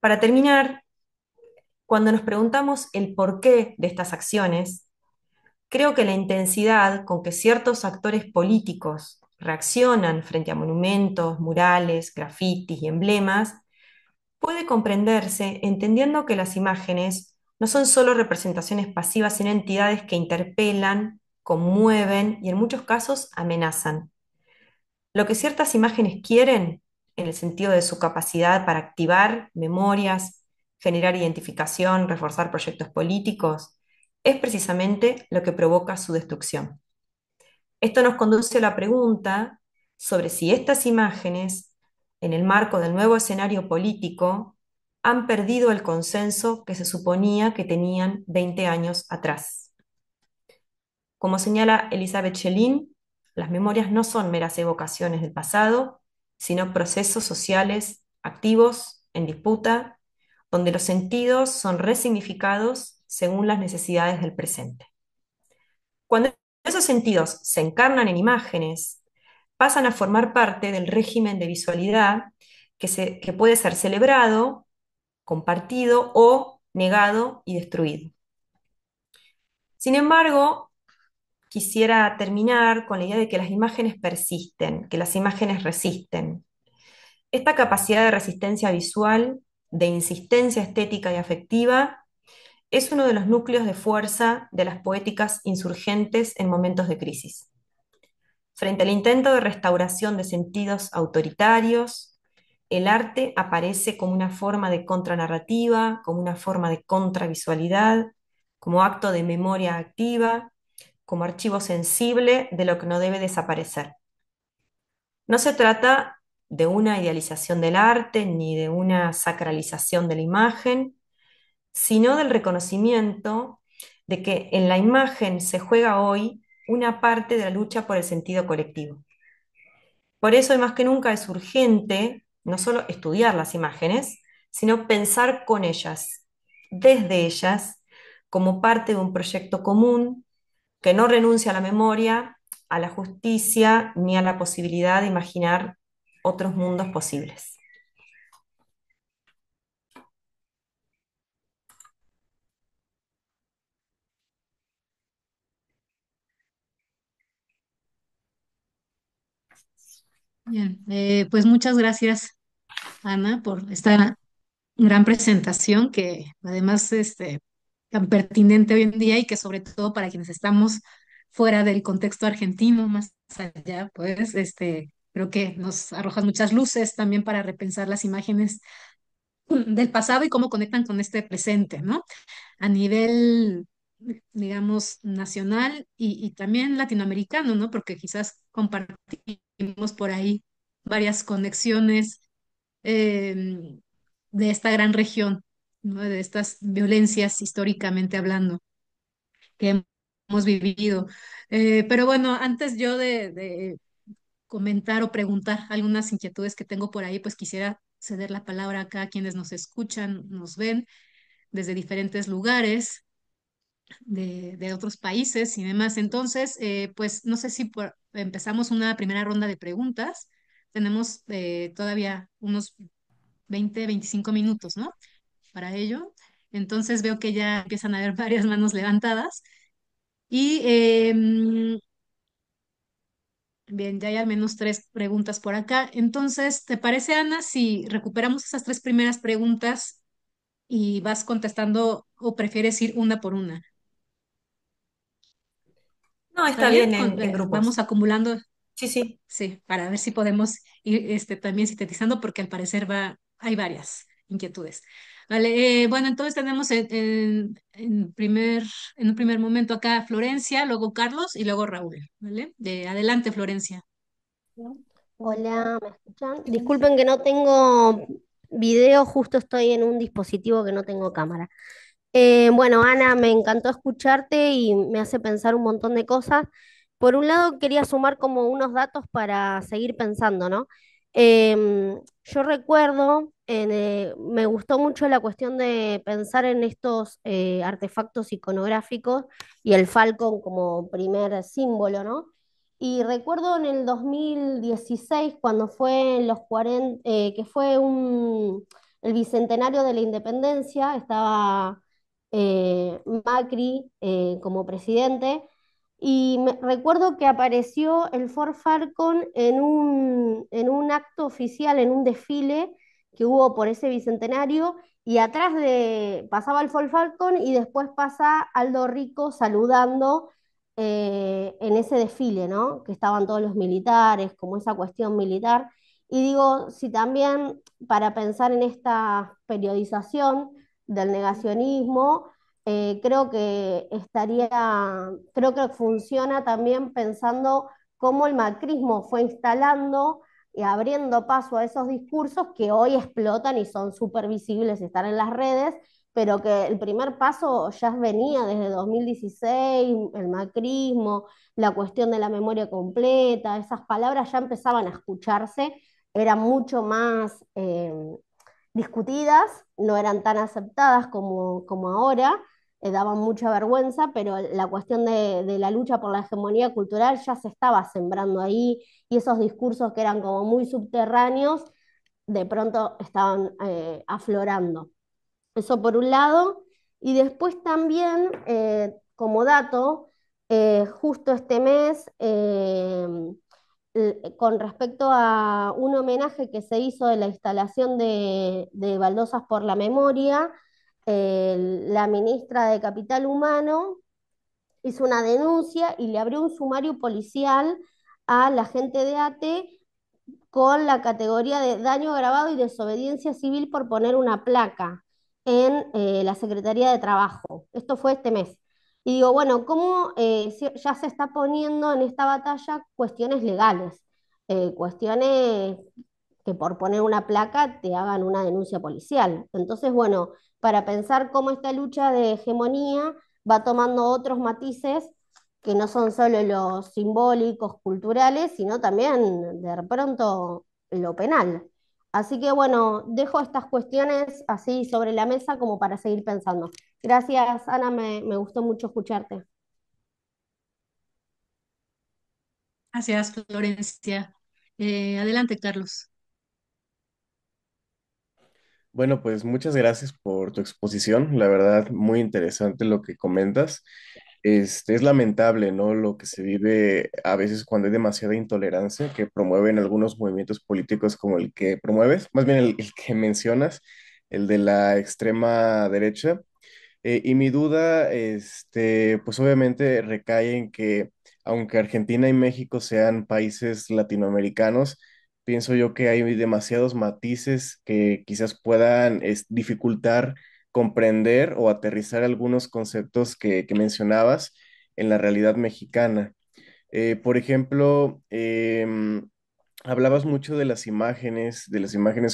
Para terminar, cuando nos preguntamos el porqué de estas acciones, creo que la intensidad con que ciertos actores políticos reaccionan frente a monumentos, murales, grafitis y emblemas puede comprenderse entendiendo que las imágenes no son solo representaciones pasivas, sino entidades que interpelan, conmueven y en muchos casos amenazan. Lo que ciertas imágenes quieren, en el sentido de su capacidad para activar memorias, generar identificación, reforzar proyectos políticos, es precisamente lo que provoca su destrucción. Esto nos conduce a la pregunta sobre si estas imágenes, en el marco del nuevo escenario político, han perdido el consenso que se suponía que tenían 20 años atrás. Como señala Elizabeth Schelin, las memorias no son meras evocaciones del pasado, sino procesos sociales activos, en disputa, donde los sentidos son resignificados según las necesidades del presente. Cuando esos sentidos se encarnan en imágenes, pasan a formar parte del régimen de visualidad que puede ser celebrado, compartido o negado y destruido. Sin embargo, quisiera terminar con la idea de que las imágenes persisten, que las imágenes resisten. Esta capacidad de resistencia visual, de insistencia estética y afectiva, es uno de los núcleos de fuerza de las poéticas insurgentes en momentos de crisis. Frente al intento de restauración de sentidos autoritarios, el arte aparece como una forma de contranarrativa, como una forma de contravisualidad, como acto de memoria activa, como archivo sensible de lo que no debe desaparecer. No se trata de una idealización del arte ni de una sacralización de la imagen, sino del reconocimiento de que en la imagen se juega hoy una parte de la lucha por el sentido colectivo. Por eso, y más que nunca, es urgente no solo estudiar las imágenes, sino pensar con ellas, desde ellas, como parte de un proyecto común que no renuncia a la memoria, a la justicia, ni a la posibilidad de imaginar otros mundos posibles. Bien, pues muchas gracias, Ana, por esta gran presentación que además tan pertinente hoy en día y que sobre todo para quienes estamos fuera del contexto argentino, más allá, pues creo que nos arrojas muchas luces también para repensar las imágenes del pasado y cómo conectan con este presente, ¿no? A nivel, digamos, nacional y también latinoamericano, ¿no? Porque quizás compartimos por ahí varias conexiones eh, de esta gran región, ¿no? De estas violencias históricamente hablando que hemos vivido. Pero bueno, antes yo de comentar o preguntar algunas inquietudes que tengo por ahí, pues quisiera ceder la palabra acá a quienes nos escuchan, nos ven desde diferentes lugares de otros países y demás. Entonces, pues no sé si empezamos una primera ronda de preguntas. Tenemos todavía unos 20, 25 minutos, ¿no? Para ello. Entonces veo que ya empiezan a haber varias manos levantadas. Y bien, ya hay al menos tres preguntas por acá. Entonces, ¿te parece, Ana, si recuperamos esas tres primeras preguntas y vas contestando o prefieres ir una por una? No, ¿Está está bien? bien en Vamos grupos. acumulando, Sí, sí. sí, para ver si podemos ir también sintetizando, porque al parecer hay varias inquietudes. Vale, bueno, entonces tenemos en un primer momento acá Florencia, luego Carlos y luego Raúl, ¿vale? Adelante, Florencia. Hola, ¿me escuchan? Disculpen que no tengo video, justo estoy en un dispositivo que no tengo cámara. Bueno, Ana, me encantó escucharte y me hace pensar un montón de cosas. Por un lado, quería sumar como unos datos para seguir pensando, ¿no? Yo recuerdo, me gustó mucho la cuestión de pensar en estos artefactos iconográficos y el Falcon como primer símbolo, ¿no? Y recuerdo en el 2016, cuando fue en los 40, que fue el bicentenario de la independencia, estaba Macri como presidente. Y recuerdo que apareció el Ford Falcon en un acto oficial, en un desfile que hubo por ese bicentenario, y atrás pasaba el Ford Falcon y después pasa Aldo Rico saludando en ese desfile, ¿no? Que estaban todos los militares, como esa cuestión militar. Y digo, si también para pensar en esta periodización del negacionismo, creo que funciona también pensando cómo el macrismo fue instalando y abriendo paso a esos discursos que hoy explotan y son súper visibles y están en las redes, pero que el primer paso ya venía desde 2016, el macrismo, la cuestión de la memoria completa, esas palabras ya empezaban a escucharse, eran mucho más discutidas, no eran tan aceptadas como ahora, daban mucha vergüenza, pero la cuestión de la lucha por la hegemonía cultural ya se estaba sembrando ahí y esos discursos que eran como muy subterráneos, de pronto estaban aflorando. Eso por un lado. Y después también, como dato, justo este mes, con respecto a un homenaje que se hizo de la instalación de Baldosas por la Memoria, la ministra de Capital Humano hizo una denuncia y le abrió un sumario policial a la gente de ATE con la categoría de daño agravado y desobediencia civil por poner una placa en la Secretaría de Trabajo. Esto fue este mes. Y digo, bueno, ¿cómo ya se está poniendo en esta batalla cuestiones legales? Cuestiones que por poner una placa te hagan una denuncia policial. Entonces, bueno, para pensar cómo esta lucha de hegemonía va tomando otros matices que no son solo los simbólicos, culturales, sino también de pronto lo penal. Así que bueno, dejo estas cuestiones así sobre la mesa como para seguir pensando. Gracias, Ana, me gustó mucho escucharte. Gracias, Florencia. Adelante, Carlos. Bueno, pues muchas gracias por tu exposición. La verdad, muy interesante lo que comentas. Es lamentable, ¿no? Lo que se vive a veces cuando hay demasiada intolerancia que promueven algunos movimientos políticos como el que promueves, más bien el que mencionas, el de la extrema derecha. Y mi duda, pues obviamente recae en que aunque Argentina y México sean países latinoamericanos, pienso yo que hay demasiados matices que quizás puedan dificultar comprender o aterrizar algunos conceptos que mencionabas en la realidad mexicana. Por ejemplo, hablabas mucho de las imágenes,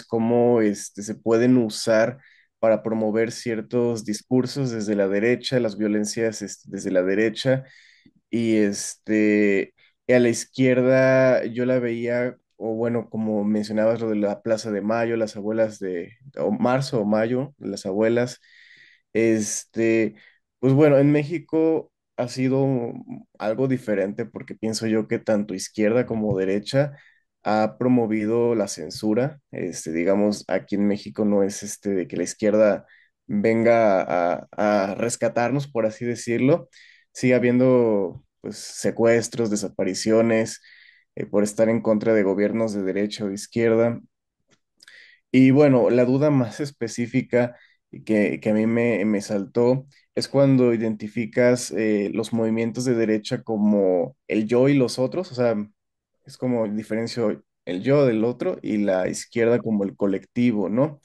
cómo se pueden usar para promover ciertos discursos desde la derecha, las violencias desde la derecha, y y a la izquierda yo la veía, o bueno, como mencionabas lo de la Plaza de Mayo, las abuelas o marzo o mayo, las abuelas, pues bueno, en México ha sido algo diferente porque pienso yo que tanto izquierda como derecha ha promovido la censura. Digamos, aquí en México no es de que la izquierda venga a rescatarnos, por así decirlo. Sigue habiendo pues secuestros, desapariciones, por estar en contra de gobiernos de derecha o de izquierda. Y bueno, la duda más específica y que a mí me saltó es cuando identificas los movimientos de derecha como el yo y los otros, o sea, es como diferencio el yo del otro y la izquierda como el colectivo, ¿no?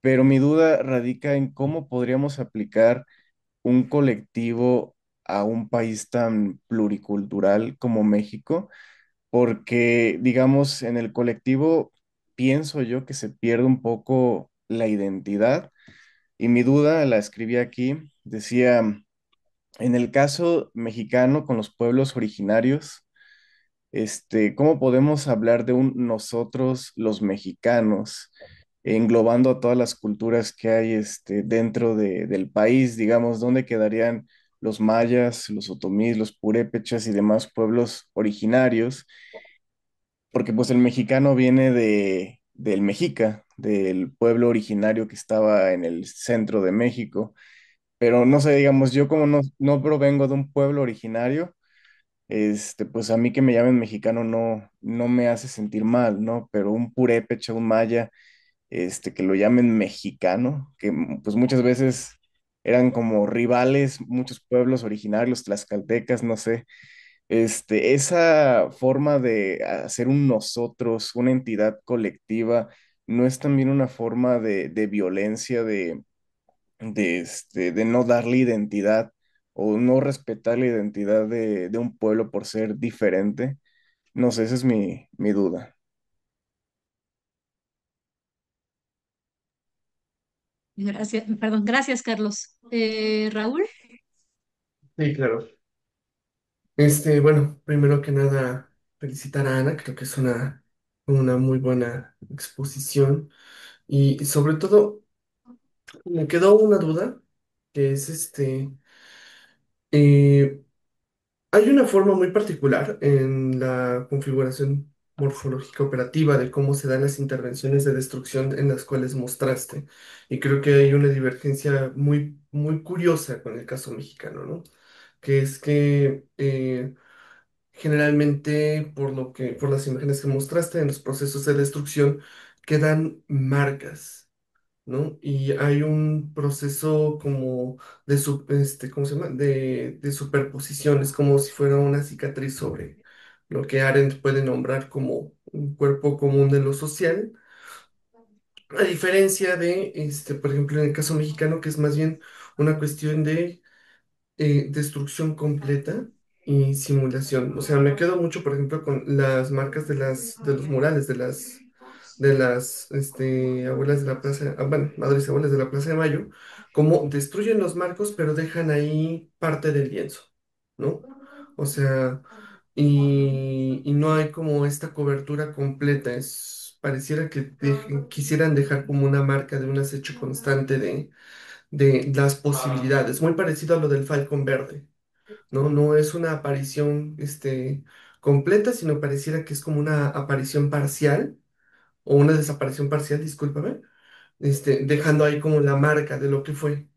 Pero mi duda radica en cómo podríamos aplicar un colectivo a un país tan pluricultural como México, porque, digamos, en el colectivo pienso yo que se pierde un poco la identidad y mi duda la escribí aquí, decía, En el caso mexicano, con los pueblos originarios, ¿cómo podemos hablar de un nosotros los mexicanos, englobando a todas las culturas que hay dentro del país? Digamos, ¿dónde quedarían los mayas, los otomís, los purépechas y demás pueblos originarios? Porque pues el mexicano viene del Mexica, del pueblo originario que estaba en el centro de México. Pero no sé, digamos, yo como no provengo de un pueblo originario, pues a mí que me llamen mexicano no me hace sentir mal, ¿no? Pero un purépecha, un maya, que lo llamen mexicano, que pues muchas veces eran como rivales, muchos pueblos originarios, tlaxcaltecas, no sé, esa forma de hacer un nosotros, una entidad colectiva, ¿no es también una forma de violencia, de no darle identidad o no respetar la identidad de un pueblo por ser diferente? No sé, esa es mi duda. Gracias, perdón, gracias, Carlos. Raúl. Sí, claro. Bueno, primero que nada, felicitar a Ana, creo que es una muy buena exposición y sobre todo me quedó una duda, que es eh, hay una forma muy particular en la configuración morfológica operativa de cómo se dan las intervenciones de destrucción en las cuales mostraste. Y creo que hay una divergencia muy, muy curiosa con el caso mexicano, ¿no? Que es que generalmente, por las imágenes que mostraste en los procesos de destrucción, quedan marcas. ¿No? Y hay un proceso como ¿cómo se llama? De superposición, es como si fuera una cicatriz sobre lo que Arendt puede nombrar como un cuerpo común de lo social, a diferencia de, por ejemplo, en el caso mexicano, que es más bien una cuestión de destrucción completa y simulación. O sea, me quedo mucho, por ejemplo, con las marcas de los murales, de las abuelas de la plaza, bueno, madres y abuelas de la Plaza de Mayo, como destruyen los marcos, pero dejan ahí parte del lienzo, ¿no? O sea, y no hay como esta cobertura completa, pareciera que quisieran dejar como una marca de un acecho constante de las posibilidades, muy parecido a lo del Falcón Verde, ¿no? No es una aparición, completa, sino pareciera que es como una aparición parcial o una desaparición parcial, discúlpame, dejando ahí como la marca de lo que fue.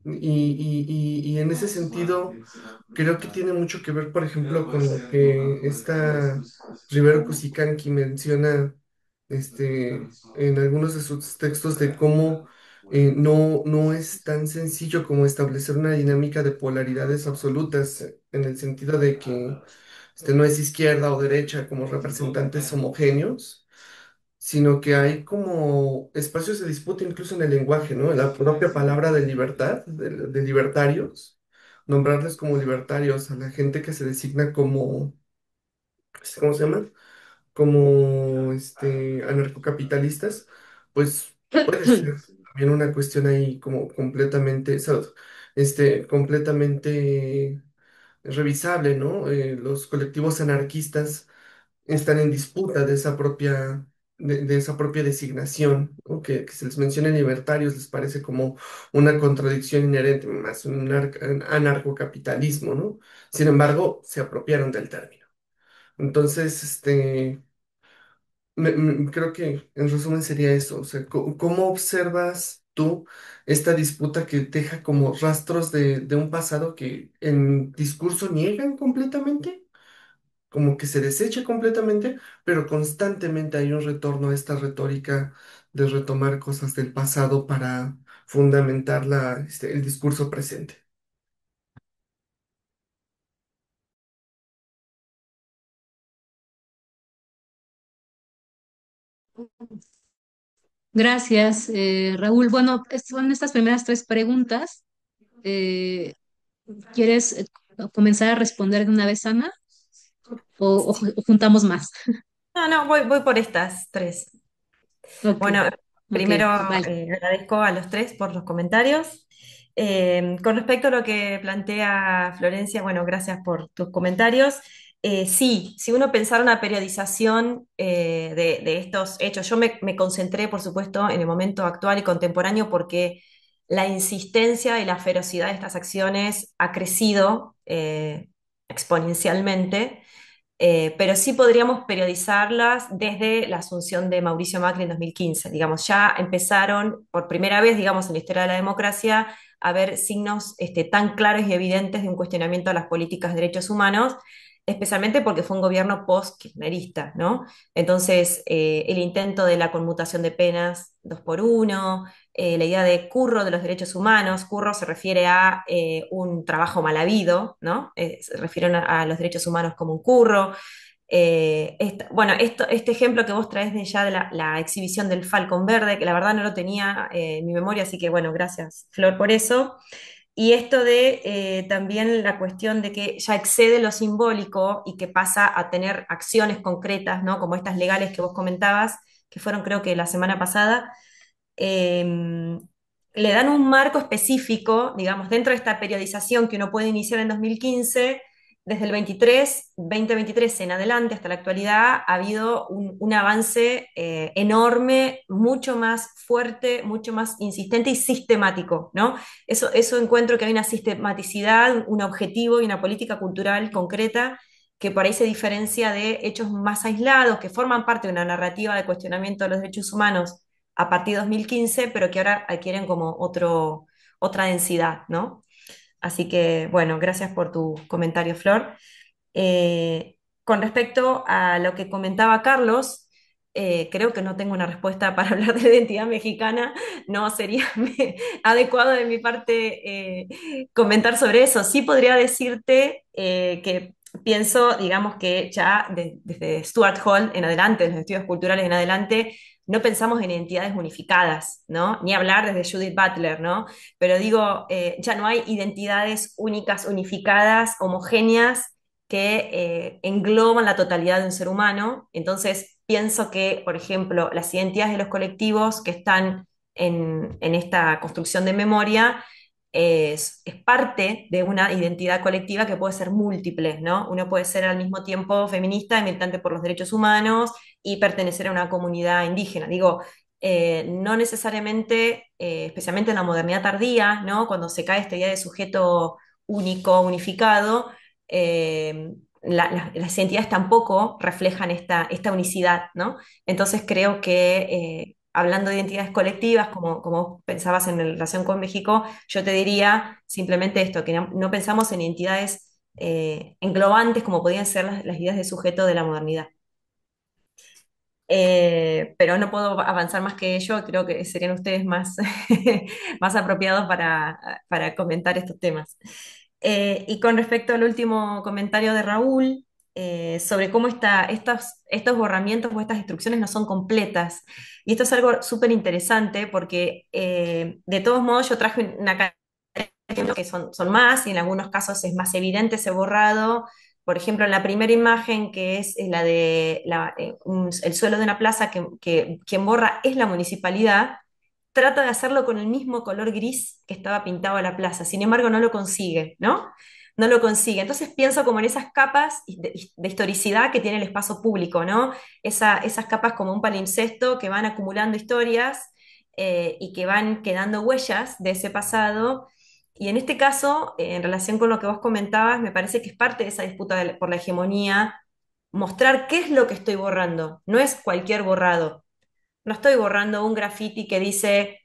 Y en ese sentido, creo que tiene mucho que ver, por ejemplo, con lo que esta Rivero Cusicanqui menciona en algunos de sus textos de cómo no es tan sencillo como establecer una dinámica de polaridades absolutas, en el sentido de que no es izquierda o derecha como representantes homogéneos, sino que hay como espacios de disputa incluso en el lenguaje, ¿no? La propia palabra de libertad, de libertarios, nombrarles como libertarios a la gente que se designa como, ¿cómo se llama? Como anarcocapitalistas, pues puede ser también una cuestión ahí como completamente, completamente revisable, ¿no? Los colectivos anarquistas están en disputa de esa propia designación, ¿no? Que se les mencione libertarios les parece como una contradicción inherente, más un anarcocapitalismo, ¿no? Sin embargo, se apropiaron del término. Entonces, creo que en resumen sería eso, o sea, ¿cómo observas tú esta disputa que deja como rastros de un pasado que en discurso niegan completamente? Como que se desecha completamente, pero constantemente hay un retorno a esta retórica de retomar cosas del pasado para fundamentar el discurso presente. Gracias, Raúl. Bueno, son estas primeras tres preguntas. Eh, ¿Quieres comenzar a responder de una vez, Ana? ¿O juntamos más? No, no, voy por estas tres. Ok, Bueno, ok, primero vale. agradezco a los tres por los comentarios. Con respecto a lo que plantea Florencia, bueno, gracias por tus comentarios. Sí, si uno pensara una periodización de estos hechos, yo me concentré, por supuesto, en el momento actual y contemporáneo porque la insistencia y la ferocidad de estas acciones ha crecido exponencialmente. Pero sí podríamos periodizarlas desde la asunción de Mauricio Macri en 2015. Digamos, ya empezaron por primera vez, digamos, en la historia de la democracia a haber signos tan claros y evidentes de un cuestionamiento a las políticas de derechos humanos, especialmente porque fue un gobierno post-kirchnerista, ¿no? Entonces, el intento de la conmutación de penas 2 por 1, la idea de curro de los derechos humanos. Curro se refiere a un trabajo mal habido, ¿no? Se refieren a los derechos humanos como un curro. Bueno, este ejemplo que vos traes de ya de la exhibición del Falcón Verde, que la verdad no lo tenía en mi memoria, así que bueno, gracias, Flor, por eso. Y esto de también la cuestión de que ya excede lo simbólico y que pasa a tener acciones concretas, ¿no? Como estas legales que vos comentabas, que fueron creo que la semana pasada, eh, le dan un marco específico, digamos, dentro de esta periodización que uno puede iniciar en 2015. Desde el 2023 en adelante hasta la actualidad ha habido un avance enorme, mucho más fuerte, mucho más insistente y sistemático, ¿no? Eso encuentro que hay una sistematicidad, un objetivo y una política cultural concreta que por ahí se diferencia de hechos más aislados, que forman parte de una narrativa de cuestionamiento de los derechos humanos a partir de 2015, pero que ahora adquieren como otra densidad, ¿no? Así que, bueno, gracias por tu comentario, Flor. Con respecto a lo que comentaba Carlos, creo que no tengo una respuesta para hablar de la identidad mexicana. No sería adecuado de mi parte comentar sobre eso. Sí podría decirte que pienso, digamos que ya desde Stuart Hall en adelante, desde los estudios culturales en adelante, no pensamos en identidades unificadas, ¿no? Ni hablar desde Judith Butler, ¿no? Pero digo, ya no hay identidades únicas, unificadas, homogéneas, que engloban la totalidad de un ser humano. Entonces, pienso que, por ejemplo, las identidades de los colectivos que están en esta construcción de memoria es parte de una identidad colectiva que puede ser múltiple, ¿no? Uno puede ser al mismo tiempo feminista y militante por los derechos humanos y pertenecer a una comunidad indígena. Digo, no necesariamente, especialmente en la modernidad tardía, ¿no? Cuando se cae esta idea de sujeto único, unificado, las identidades tampoco reflejan esta unicidad, ¿no? Entonces creo que hablando de identidades colectivas, como pensabas en relación con México, yo te diría simplemente esto, que no pensamos en identidades englobantes como podían ser las ideas de sujeto de la modernidad. Pero no puedo avanzar más que ello, creo que serían ustedes más, más apropiados para comentar estos temas. Y con respecto al último comentario de Raúl, sobre cómo estos borramientos o estas instrucciones no son completas. Y esto es algo súper interesante porque de todos modos yo traje una cantidad de ejemplos que son más y en algunos casos es más evidente ese borrado. Por ejemplo, en la primera imagen, que es la de el suelo de una plaza, que quien borra es la municipalidad, trata de hacerlo con el mismo color gris que estaba pintado a la plaza. Sin embargo, no lo consigue, ¿no? No lo consigue. Entonces pienso como en esas capas de historicidad que tiene el espacio público, ¿no? Esas capas como un palimpsesto que van acumulando historias y que van quedando huellas de ese pasado. Y en este caso, en relación con lo que vos comentabas, me parece que es parte de esa disputa por la hegemonía, mostrar qué es lo que estoy borrando. No es cualquier borrado. No estoy borrando un graffiti que dice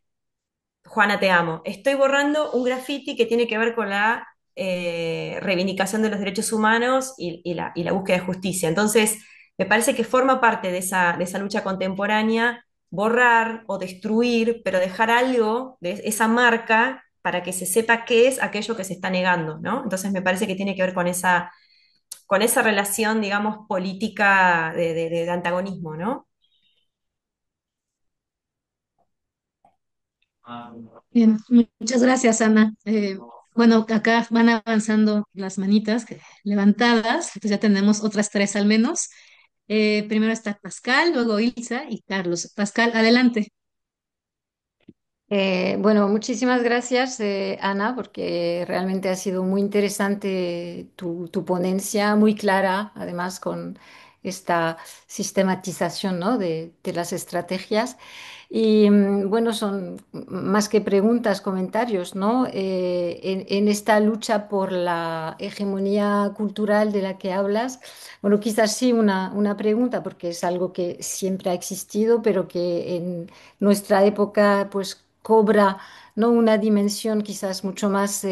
Juana, te amo. Estoy borrando un graffiti que tiene que ver con la reivindicación de los derechos humanos y la búsqueda de justicia. Entonces, me parece que forma parte de esa lucha contemporánea borrar o destruir, pero dejar algo de esa marca para que se sepa qué es aquello que se está negando, ¿no? Entonces, me parece que tiene que ver con esa relación, digamos, política de antagonismo, ¿no? Bien, muchas gracias, Ana. Bueno, acá van avanzando las manitas levantadas, entonces ya tenemos otras tres al menos. Primero está Pascal, luego Ilsa y Carlos. Pascal, adelante. Bueno, muchísimas gracias, Ana, porque realmente ha sido muy interesante tu ponencia, muy clara, además con esta sistematización, ¿no? de las estrategias. Y bueno, son más que preguntas, comentarios, ¿no? En esta lucha por la hegemonía cultural de la que hablas, bueno, quizás sí una pregunta, porque es algo que siempre ha existido, pero que en nuestra época, pues cobra, ¿no? una dimensión quizás mucho más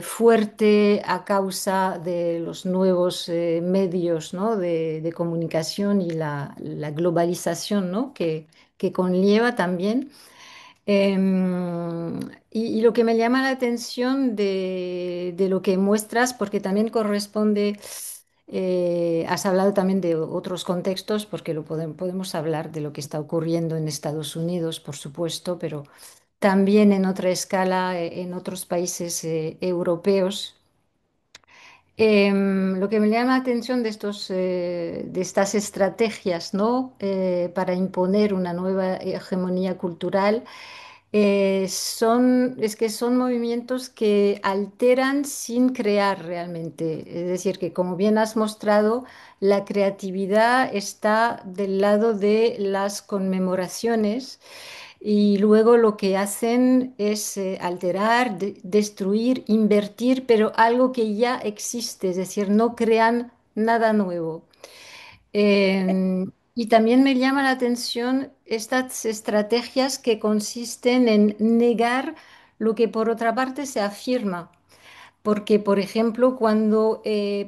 fuerte a causa de los nuevos medios, ¿no? de comunicación y la globalización, ¿no? que conlleva también. Y lo que me llama la atención de lo que muestras, porque también corresponde, has hablado también de otros contextos, porque podemos hablar de lo que está ocurriendo en Estados Unidos, por supuesto, pero también en otra escala, en otros países europeos. Lo que me llama la atención de estas estrategias, ¿no? Para imponer una nueva hegemonía cultural es que son movimientos que alteran sin crear realmente. Es decir, que como bien has mostrado, la creatividad está del lado de las conmemoraciones y luego lo que hacen es alterar, destruir, invertir, pero algo que ya existe, es decir, no crean nada nuevo. Y también me llama la atención estas estrategias que consisten en negar lo que por otra parte se afirma. Porque, por ejemplo, cuando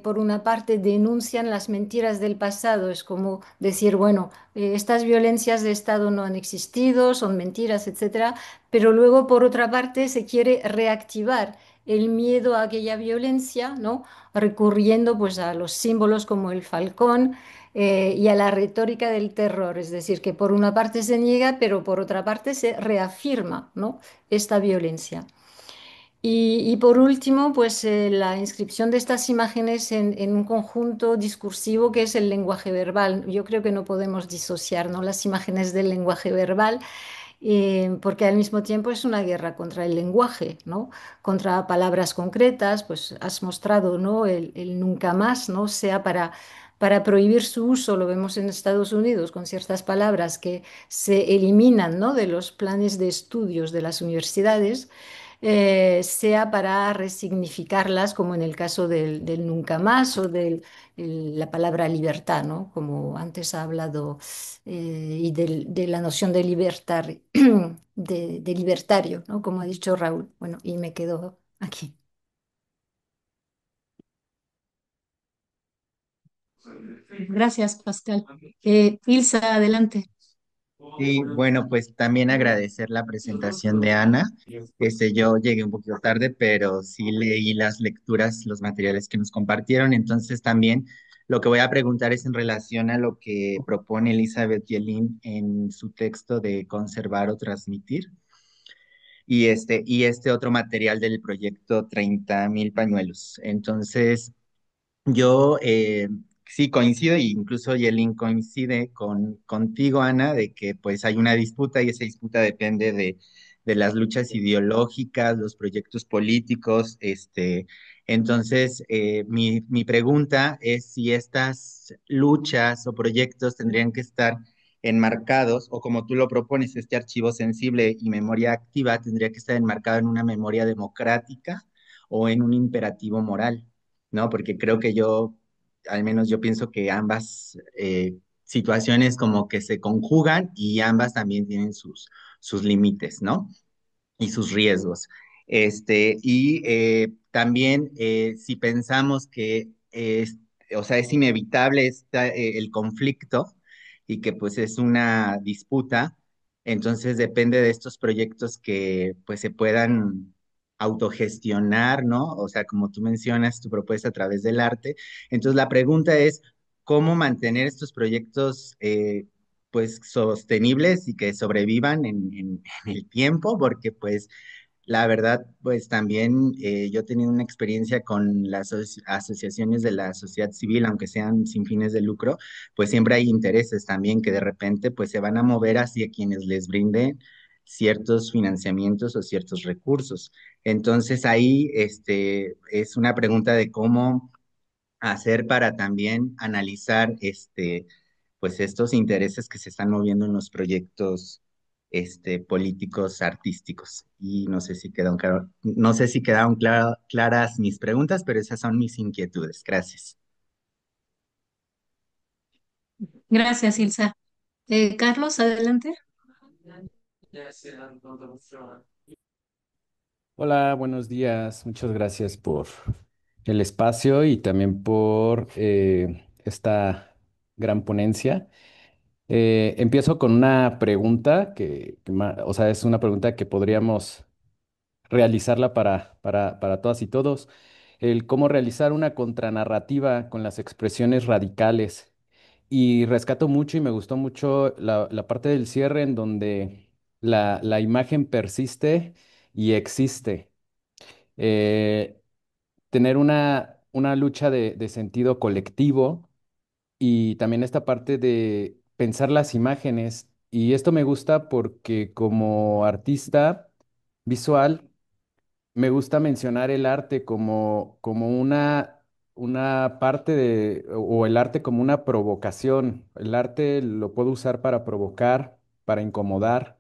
por una parte denuncian las mentiras del pasado, es como decir, bueno, estas violencias de Estado no han existido, son mentiras, etcétera, pero luego por otra parte se quiere reactivar el miedo a aquella violencia, ¿no? Recurriendo pues a los símbolos como el falcón y a la retórica del terror, es decir, que por una parte se niega, pero por otra parte se reafirma, ¿no? esta violencia. Y por último, pues la inscripción de estas imágenes en un conjunto discursivo que es el lenguaje verbal. Yo creo que no podemos disociar, ¿no? las imágenes del lenguaje verbal, porque al mismo tiempo es una guerra contra el lenguaje, ¿no? Contra palabras concretas, pues has mostrado, ¿no? el nunca más, ¿no? sea para prohibir su uso, lo vemos en Estados Unidos con ciertas palabras que se eliminan, ¿no? de los planes de estudios de las universidades, sea para resignificarlas, como en el caso del nunca más o de la palabra libertad, ¿no? Como antes ha hablado, y de la noción de libertad, de libertario, ¿no? Como ha dicho Raúl. Bueno, y me quedo aquí. Gracias, Pascal. Ilsa, adelante. Sí, bueno, pues también agradecer la presentación de Ana. Yo llegué un poquito tarde, pero sí leí las lecturas, los materiales que nos compartieron. Entonces también lo que voy a preguntar es en relación a lo que propone Elizabeth Yelin en su texto de conservar o transmitir y este otro material del proyecto 30.000 pañuelos. Entonces, yo sí coincido, e incluso Yelin coincide contigo, Ana, de que pues hay una disputa y esa disputa depende de las luchas ideológicas, los proyectos políticos. Entonces, mi pregunta es si estas luchas o proyectos tendrían que estar enmarcados, o como tú lo propones, este archivo sensible y memoria activa tendría que estar enmarcado en una memoria democrática o en un imperativo moral. ¿No? Porque creo que al menos yo pienso que ambas situaciones como que se conjugan y ambas también tienen sus límites, ¿no? Y sus riesgos. También si pensamos que o sea, es inevitable el conflicto y que pues es una disputa, entonces depende de estos proyectos que pues se puedan autogestionar, ¿no? O sea, como tú mencionas, tu propuesta a través del arte. Entonces la pregunta es, ¿cómo mantener estos proyectos pues sostenibles y que sobrevivan en el tiempo? Porque pues la verdad, pues también yo he tenido una experiencia con las asociaciones de la sociedad civil, aunque sean sin fines de lucro, pues siempre hay intereses también que de repente pues se van a mover hacia quienes les brinden ciertos financiamientos o ciertos recursos. Entonces ahí es una pregunta de cómo hacer para también analizar pues estos intereses que se están moviendo en los proyectos políticos artísticos. Y no sé si no sé si quedaron claras mis preguntas, pero esas son mis inquietudes. Gracias. Gracias, Ilsa. Carlos, adelante. Hola, buenos días. Muchas gracias por el espacio y también por esta gran ponencia. Empiezo con una pregunta o sea, es una pregunta que podríamos realizarla para todas y todos. El cómo realizar una contranarrativa con las expresiones radicales. Y rescato mucho y me gustó mucho la parte del cierre en donde la imagen persiste y existe. Eh, Tener una lucha de sentido colectivo y también esta parte de pensar las imágenes. Y esto me gusta porque como artista visual, me gusta mencionar el arte como una parte o el arte como una provocación. El arte lo puedo usar para provocar, para incomodar.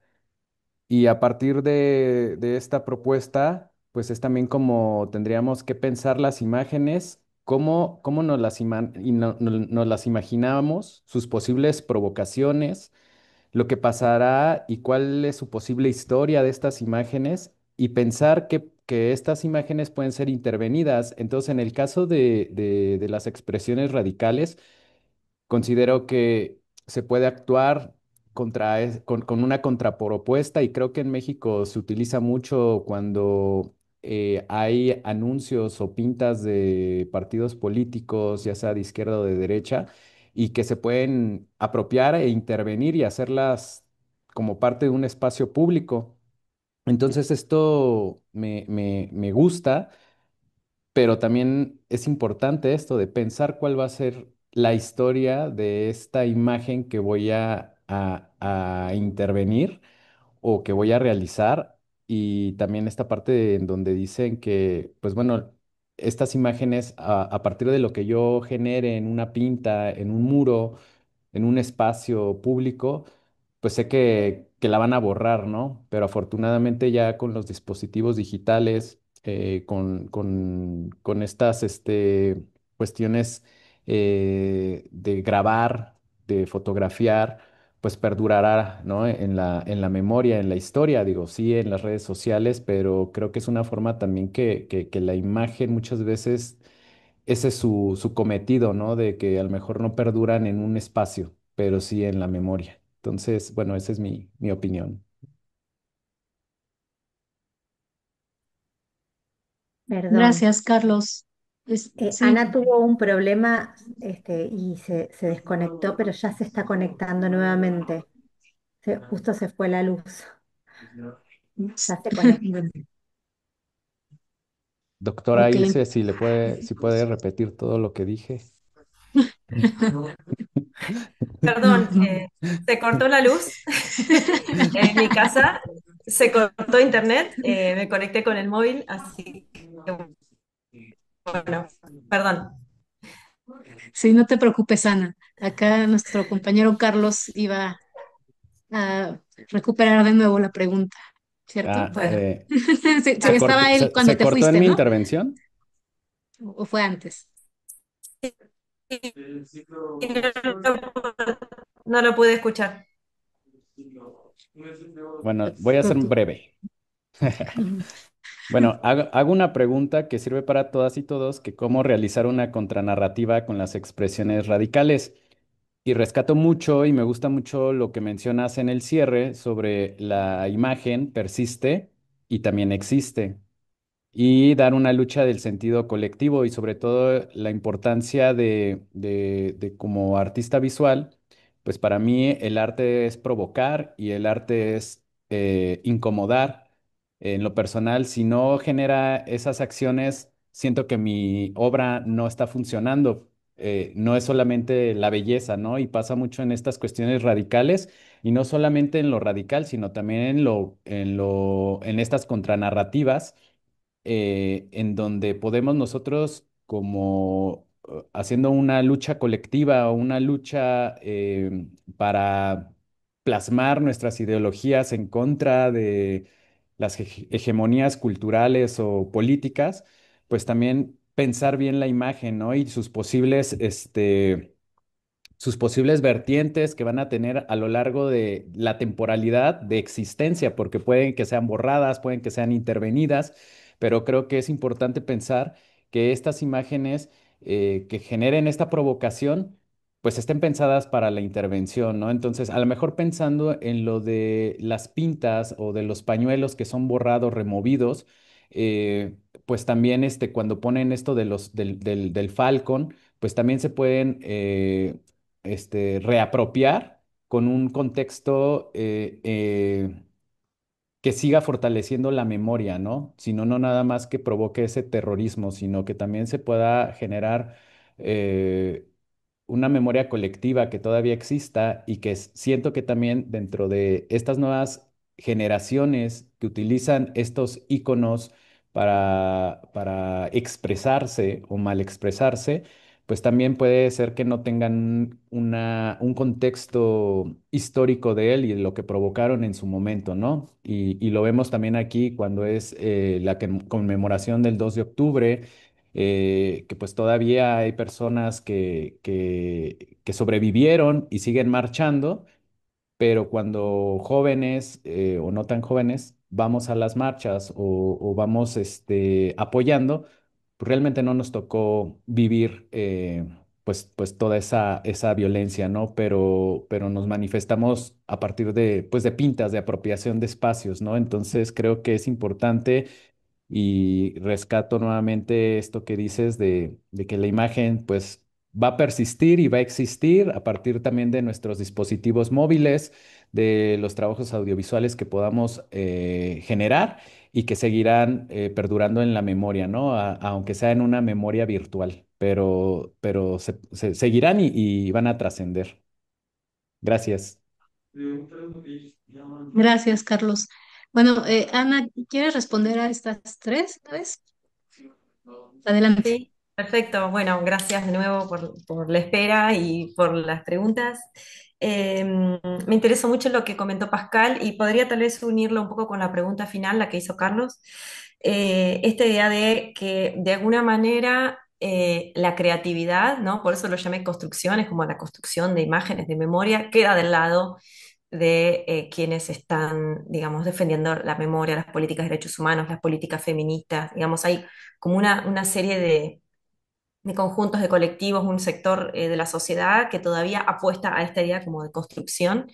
Y a partir de esta propuesta, pues es también como tendríamos que pensar las imágenes, cómo nos las imaginamos, sus posibles provocaciones, lo que pasará y cuál es su posible historia de estas imágenes y pensar que estas imágenes pueden ser intervenidas. Entonces, en el caso de las expresiones radicales, considero que se puede actuar con una contrapropuesta y creo que en México se utiliza mucho cuando hay anuncios o pintas de partidos políticos, ya sea de izquierda o de derecha, y que se pueden apropiar e intervenir y hacerlas como parte de un espacio público. Entonces esto me gusta, pero también es importante esto de pensar cuál va a ser la historia de esta imagen que voy a intervenir o que voy a realizar. Y también esta parte en donde dicen que, pues bueno, estas imágenes a partir de lo que yo genere en una pinta, en un muro, en un espacio público, pues sé que la van a borrar, ¿no? Pero afortunadamente ya con los dispositivos digitales, con estas cuestiones de grabar, de fotografiar, pues perdurará, ¿no? En la memoria, en la historia, digo, sí, en las redes sociales, pero creo que es una forma también que la imagen muchas veces ese es su cometido, ¿no? De que a lo mejor no perduran en un espacio, pero sí en la memoria. Entonces, bueno, esa es mi opinión. Perdón. Gracias, Carlos. Sí, Ana tuvo un problema, y se desconectó, pero ya se está conectando nuevamente. Justo se fue la luz. Ya se conecta. bueno, Doctora ok. Ilse, si puede repetir todo lo que dije. Perdón, se cortó la luz en mi casa, se cortó internet, me conecté con el móvil, así que bueno, perdón. Sí, no te preocupes, Ana. Acá nuestro compañero Carlos iba a recuperar de nuevo la pregunta, ¿cierto? Ah, Bueno, Sí, sí, ¿se cortó, estaba él cuando se te cortó en fuiste, mi ¿no? intervención? ¿O fue antes? No lo pude escuchar. Bueno, voy a ser breve. Ujú. Bueno, hago una pregunta que sirve para todas y todos, que cómo realizar una contranarrativa con las expresiones radicales. Y rescato mucho y me gusta mucho lo que mencionas en el cierre sobre la imagen persiste y también existe y dar una lucha del sentido colectivo y sobre todo la importancia de como artista visual, pues para mí el arte es provocar y el arte es incomodar. En lo personal, si no genera esas acciones, siento que mi obra no está funcionando. no es solamente la belleza, ¿no? Y pasa mucho en estas cuestiones radicales, y no solamente en lo radical, sino también en estas contranarrativas, en donde podemos nosotros como haciendo una lucha colectiva o una lucha para plasmar nuestras ideologías en contra de las hegemonías culturales o políticas, pues también pensar bien la imagen, ¿no? Y sus posibles vertientes que van a tener a lo largo de la temporalidad de existencia, porque pueden que sean borradas, pueden que sean intervenidas, pero creo que es importante pensar que estas imágenes que generen esta provocación, pues estén pensadas para la intervención, ¿no? Entonces, a lo mejor pensando en lo de las pintas o de los pañuelos que son borrados, removidos, pues también cuando ponen esto del Falcon, pues también se pueden reapropiar con un contexto que siga fortaleciendo la memoria, ¿no? Sino no nada más que provoque ese terrorismo, sino que también se pueda generar eh, una memoria colectiva que todavía exista y que siento que también dentro de estas nuevas generaciones que utilizan estos iconos para expresarse o mal expresarse, pues también puede ser que no tengan un contexto histórico de él y de lo que provocaron en su momento, ¿no? Y lo vemos también aquí cuando es la conmemoración del 2 de octubre, que pues todavía hay personas que sobrevivieron y siguen marchando, pero cuando jóvenes o no tan jóvenes vamos a las marchas o vamos apoyando, pues realmente no nos tocó vivir pues toda esa violencia, ¿no? Pero nos manifestamos a partir pues de pintas, de apropiación de espacios, ¿no? Entonces creo que es importante y rescato nuevamente esto que dices de que la imagen pues va a persistir y va a existir a partir también de nuestros dispositivos móviles, de los trabajos audiovisuales que podamos generar y que seguirán perdurando en la memoria, ¿no? Aunque sea en una memoria virtual, pero seguirán y van a trascender. Gracias. Gracias, Carlos. Bueno, Ana, ¿quieres responder a estas tres, ¿sabes? Adelante. Sí, perfecto. Bueno, gracias de nuevo por la espera y por las preguntas. Me interesó mucho lo que comentó Pascal y podría tal vez unirlo un poco con la pregunta final, la que hizo Carlos. Esta idea de que de alguna manera la creatividad, ¿no? Por eso lo llamé construcción, es como la construcción de imágenes de memoria, queda del lado de quienes están, digamos, defendiendo la memoria, las políticas de derechos humanos, las políticas feministas, digamos, hay como una serie de conjuntos, de colectivos, un sector de la sociedad que todavía apuesta a esta idea como de construcción.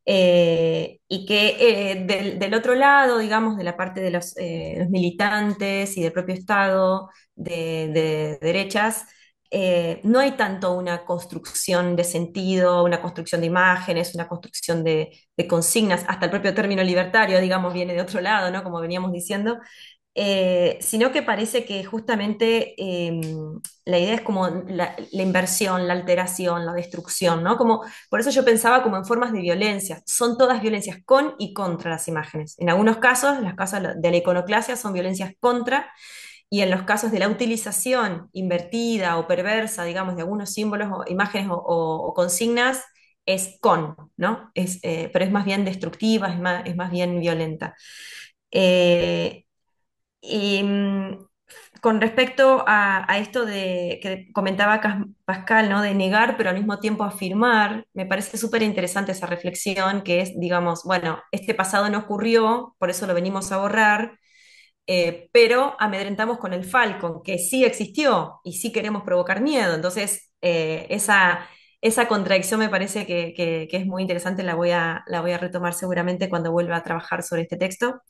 Y que del otro lado, digamos, de la parte de los militantes y del propio Estado de derechas, no hay tanto una construcción de sentido, una construcción de imágenes, una construcción de consignas, hasta el propio término libertario, digamos, viene de otro lado, ¿no? Como veníamos diciendo, sino que parece que justamente la idea es como la inversión, la alteración, la destrucción, ¿no? Como, por eso yo pensaba como en formas de violencia. Son todas violencias con y contra las imágenes. En algunos casos, las casos de la iconoclasia son violencias contra, y en los casos de la utilización invertida o perversa, digamos, de algunos símbolos o imágenes o consignas, es con, ¿no? Pero es más bien destructiva, es más bien violenta. Eh, y con respecto a esto de que comentaba Pascal, ¿no? De negar, pero al mismo tiempo afirmar, me parece súper interesante esa reflexión, que es, digamos, bueno, este pasado no ocurrió, por eso lo venimos a borrar, pero amedrentamos con el Falcon, que sí existió y sí queremos provocar miedo. Entonces, esa contradicción me parece que es muy interesante, la voy a retomar seguramente cuando vuelva a trabajar sobre este texto.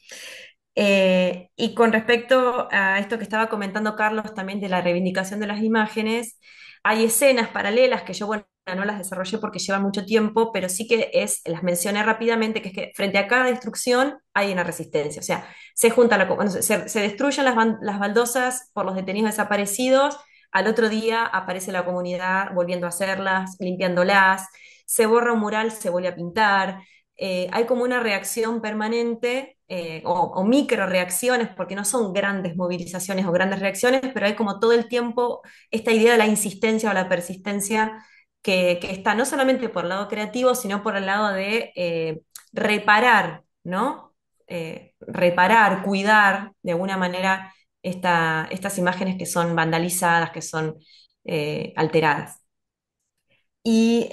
Y con respecto a esto que estaba comentando Carlos también de la reivindicación de las imágenes, hay escenas paralelas que yo, bueno, no las desarrollé porque llevan mucho tiempo, pero sí que las mencioné rápidamente, que es que frente a cada destrucción hay una resistencia. O sea, se junta bueno, se destruyen las baldosas por los detenidos desaparecidos, al otro día aparece la comunidad volviendo a hacerlas, limpiándolas, se borra un mural, se vuelve a pintar. Hay como una reacción permanente o micro reacciones, porque no son grandes movilizaciones o grandes reacciones, pero hay como todo el tiempo esta idea de la insistencia o la persistencia que está no solamente por el lado creativo, sino por el lado de reparar, ¿no? Reparar, cuidar de alguna manera estas imágenes que son vandalizadas, que son alteradas. Y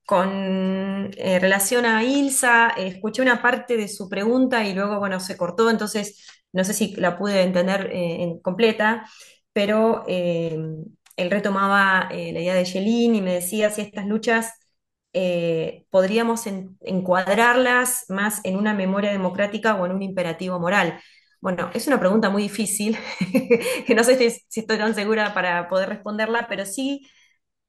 con relación a Ilsa, escuché una parte de su pregunta y luego, bueno, se cortó, entonces no sé si la pude entender completa, pero él retomaba la idea de Yelin y me decía si estas luchas podríamos encuadrarlas más en una memoria democrática o en un imperativo moral. Bueno, es una pregunta muy difícil, que no sé si estoy tan segura para poder responderla, pero sí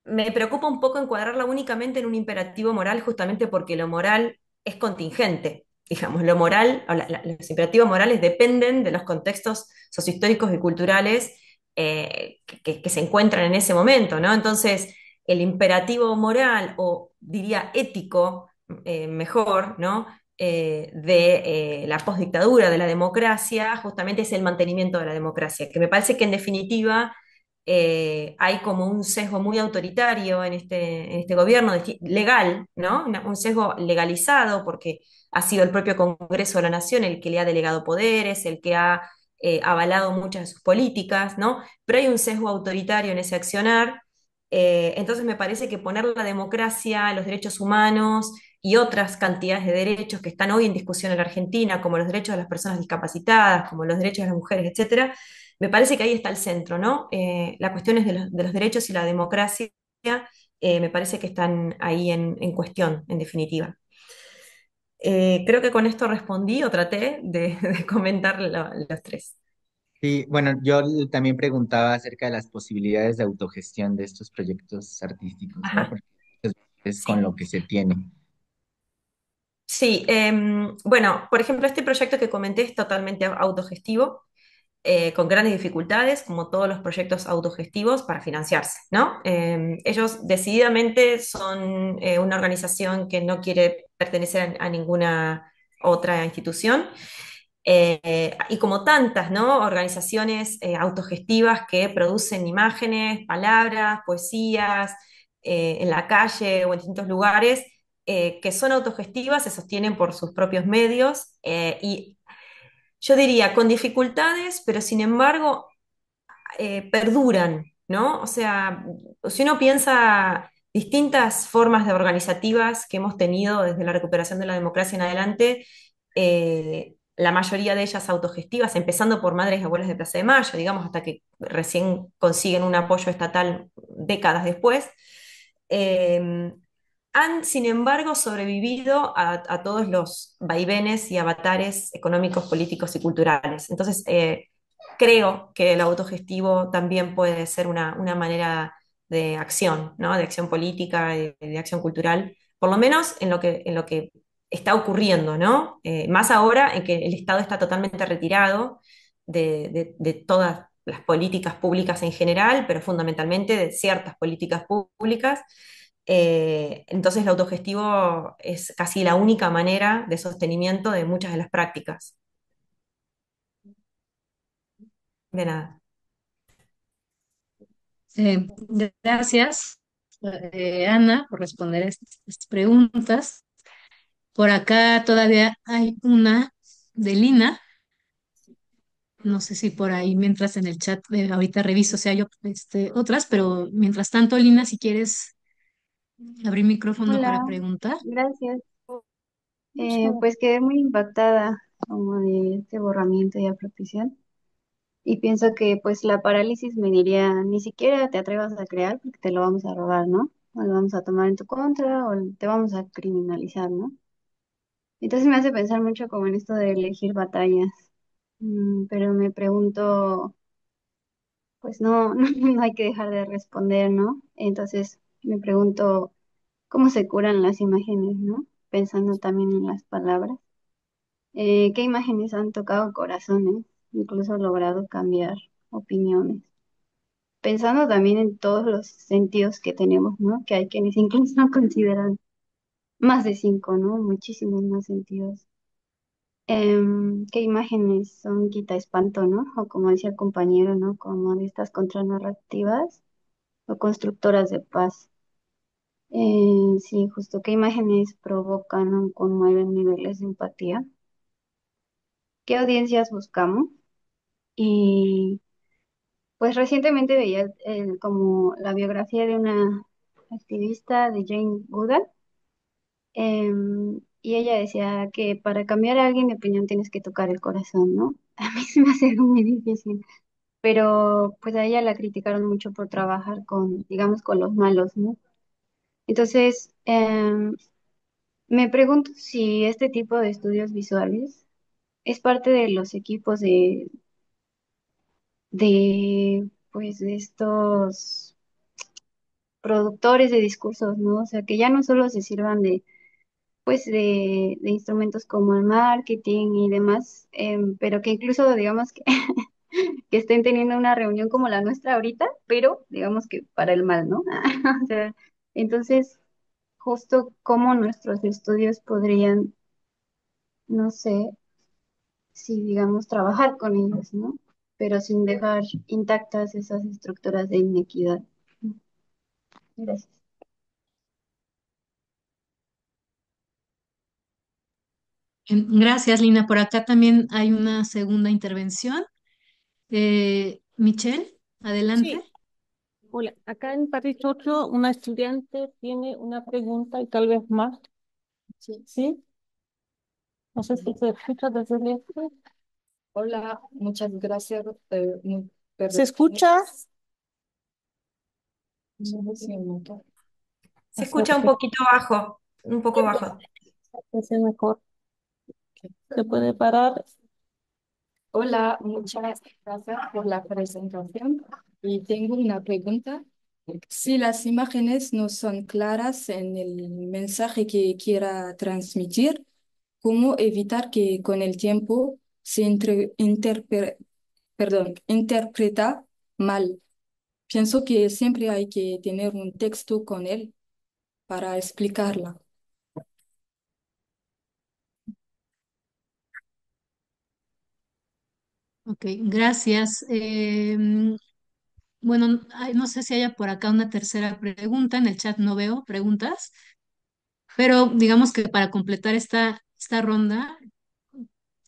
me preocupa un poco encuadrarla únicamente en un imperativo moral, justamente porque lo moral es contingente. Digamos, lo moral, o los imperativos morales dependen de los contextos sociohistóricos y culturales que se encuentran en ese momento, ¿no? Entonces, el imperativo moral, o diría ético, mejor, ¿no? De la postdictadura, de la democracia, justamente es el mantenimiento de la democracia, que me parece que en definitiva hay como un sesgo muy autoritario en este gobierno legal, ¿no? Un sesgo legalizado porque ha sido el propio Congreso de la Nación el que le ha delegado poderes, el que ha avalado muchas de sus políticas, ¿no? Pero hay un sesgo autoritario en ese accionar. Entonces me parece que poner la democracia, los derechos humanos y otras cantidades de derechos que están hoy en discusión en la Argentina, como los derechos de las personas discapacitadas, como los derechos de las mujeres, etcétera, me parece que ahí está el centro, ¿no? Las cuestiones de los derechos y la democracia me parece que están ahí en cuestión, en definitiva. Creo que con esto respondí o traté de comentar los tres. Sí, bueno, yo también preguntaba acerca de las posibilidades de autogestión de estos proyectos artísticos, ¿no? Ajá, Porque es con sí. lo que se tiene. Sí, bueno, por ejemplo, este proyecto que comenté es totalmente autogestivo. Con grandes dificultades, como todos los proyectos autogestivos, para financiarse, ¿no? Ellos decididamente son una organización que no quiere pertenecer a ninguna otra institución. Y como tantas, ¿no? Organizaciones autogestivas que producen imágenes, palabras, poesías, en la calle o en distintos lugares, que son autogestivas, se sostienen por sus propios medios y yo diría con dificultades, pero sin embargo perduran, ¿no? O sea, si uno piensa distintas formas de organizativas que hemos tenido desde la recuperación de la democracia en adelante, la mayoría de ellas autogestivas, empezando por Madres y Abuelas de Plaza de Mayo, digamos, hasta que recién consiguen un apoyo estatal décadas después. eh, Han, sin embargo, sobrevivido a todos los vaivenes y avatares económicos, políticos y culturales. Entonces, creo que el autogestivo también puede ser una manera de acción, ¿no? De acción política, de acción cultural, por lo menos en lo que está ocurriendo, ¿no? Más ahora en que el Estado está totalmente retirado de todas las políticas públicas en general, pero fundamentalmente de ciertas políticas públicas. Entonces el autogestivo es casi la única manera de sostenimiento de muchas de las prácticas. De nada. Gracias, Ana, por responder estas preguntas. Por acá todavía hay una de Lina. No sé si por ahí, mientras en el chat, ahorita reviso si hay otras, pero mientras tanto, Lina, si quieres abrir micrófono para Hola, preguntar. gracias. Pues quedé muy impactada como de este borramiento y apropiación y pienso que pues la parálisis me diría, ni siquiera te atrevas a crear porque te lo vamos a robar, ¿no? O lo vamos a tomar en tu contra o te vamos a criminalizar, ¿no? Entonces me hace pensar mucho como en esto de elegir batallas. Pero me pregunto, pues no, no hay que dejar de responder, ¿no? Entonces me pregunto, ¿cómo se curan las imágenes, ¿no? Pensando también en las palabras. ¿Qué imágenes han tocado corazones, incluso logrado cambiar opiniones? pensando también en todos los sentidos que tenemos, ¿no? Que hay quienes incluso consideran más de cinco, ¿no? Muchísimos más sentidos. ¿Qué imágenes son quita espanto, ¿no? O como decía el compañero, ¿no? Como de estas contranarrativas o constructoras de paz. Sí, justo qué imágenes provocan o conmueven niveles de empatía, qué audiencias buscamos. Y pues recientemente veía como la biografía de una activista de Jane Goodall, y ella decía que para cambiar a alguien de opinión tienes que tocar el corazón, ¿no? A mí se me hace algo muy difícil, pero pues a ella la criticaron mucho por trabajar con, digamos, con los malos, ¿no? Entonces, me pregunto si este tipo de estudios visuales es parte de los equipos pues, de estos productores de discursos, ¿no? O sea, que ya no solo se sirvan pues, de instrumentos como el marketing y demás, pero que incluso, digamos, que, que estén teniendo una reunión como la nuestra ahorita, pero digamos que para el mal, ¿no? O sea, entonces, justo cómo nuestros estudios podrían, no sé, si digamos trabajar con ellos, ¿no? Pero sin dejar intactas esas estructuras de inequidad. Gracias. Gracias, Lina. Por acá también hay una segunda intervención. Michelle, adelante. Sí, hola. Acá en París 8, una estudiante tiene una pregunta y tal vez más. Sí, sí. No sé si se escucha desde lejos. Hola, muchas gracias. ¿Se escucha? No sé si me noto. Se escucha un poquito bajo, un poco bajo. Parece mejor. ¿Se puede parar? Hola, muchas gracias por la presentación y tengo una pregunta. Si las imágenes no son claras en el mensaje que quiera transmitir, ¿cómo evitar que con el tiempo se interpreta mal? Pienso que siempre hay que tener un texto con él para explicarla. Ok, gracias. Bueno, no sé si haya por acá una tercera pregunta. En el chat no veo preguntas, pero digamos que para completar esta ronda,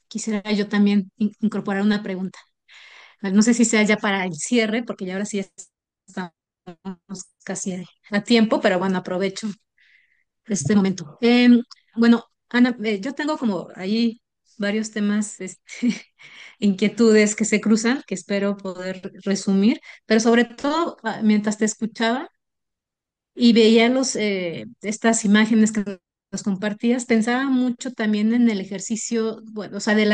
quisiera yo también incorporar una pregunta. No sé si sea ya para el cierre, porque ya ahora sí estamos casi a tiempo, pero bueno, aprovecho este momento. Bueno, Ana, yo tengo como ahí varios temas, inquietudes que se cruzan, que espero poder resumir, pero sobre todo, mientras te escuchaba y veía estas imágenes que nos compartías, pensaba mucho también en el ejercicio, bueno, o sea, de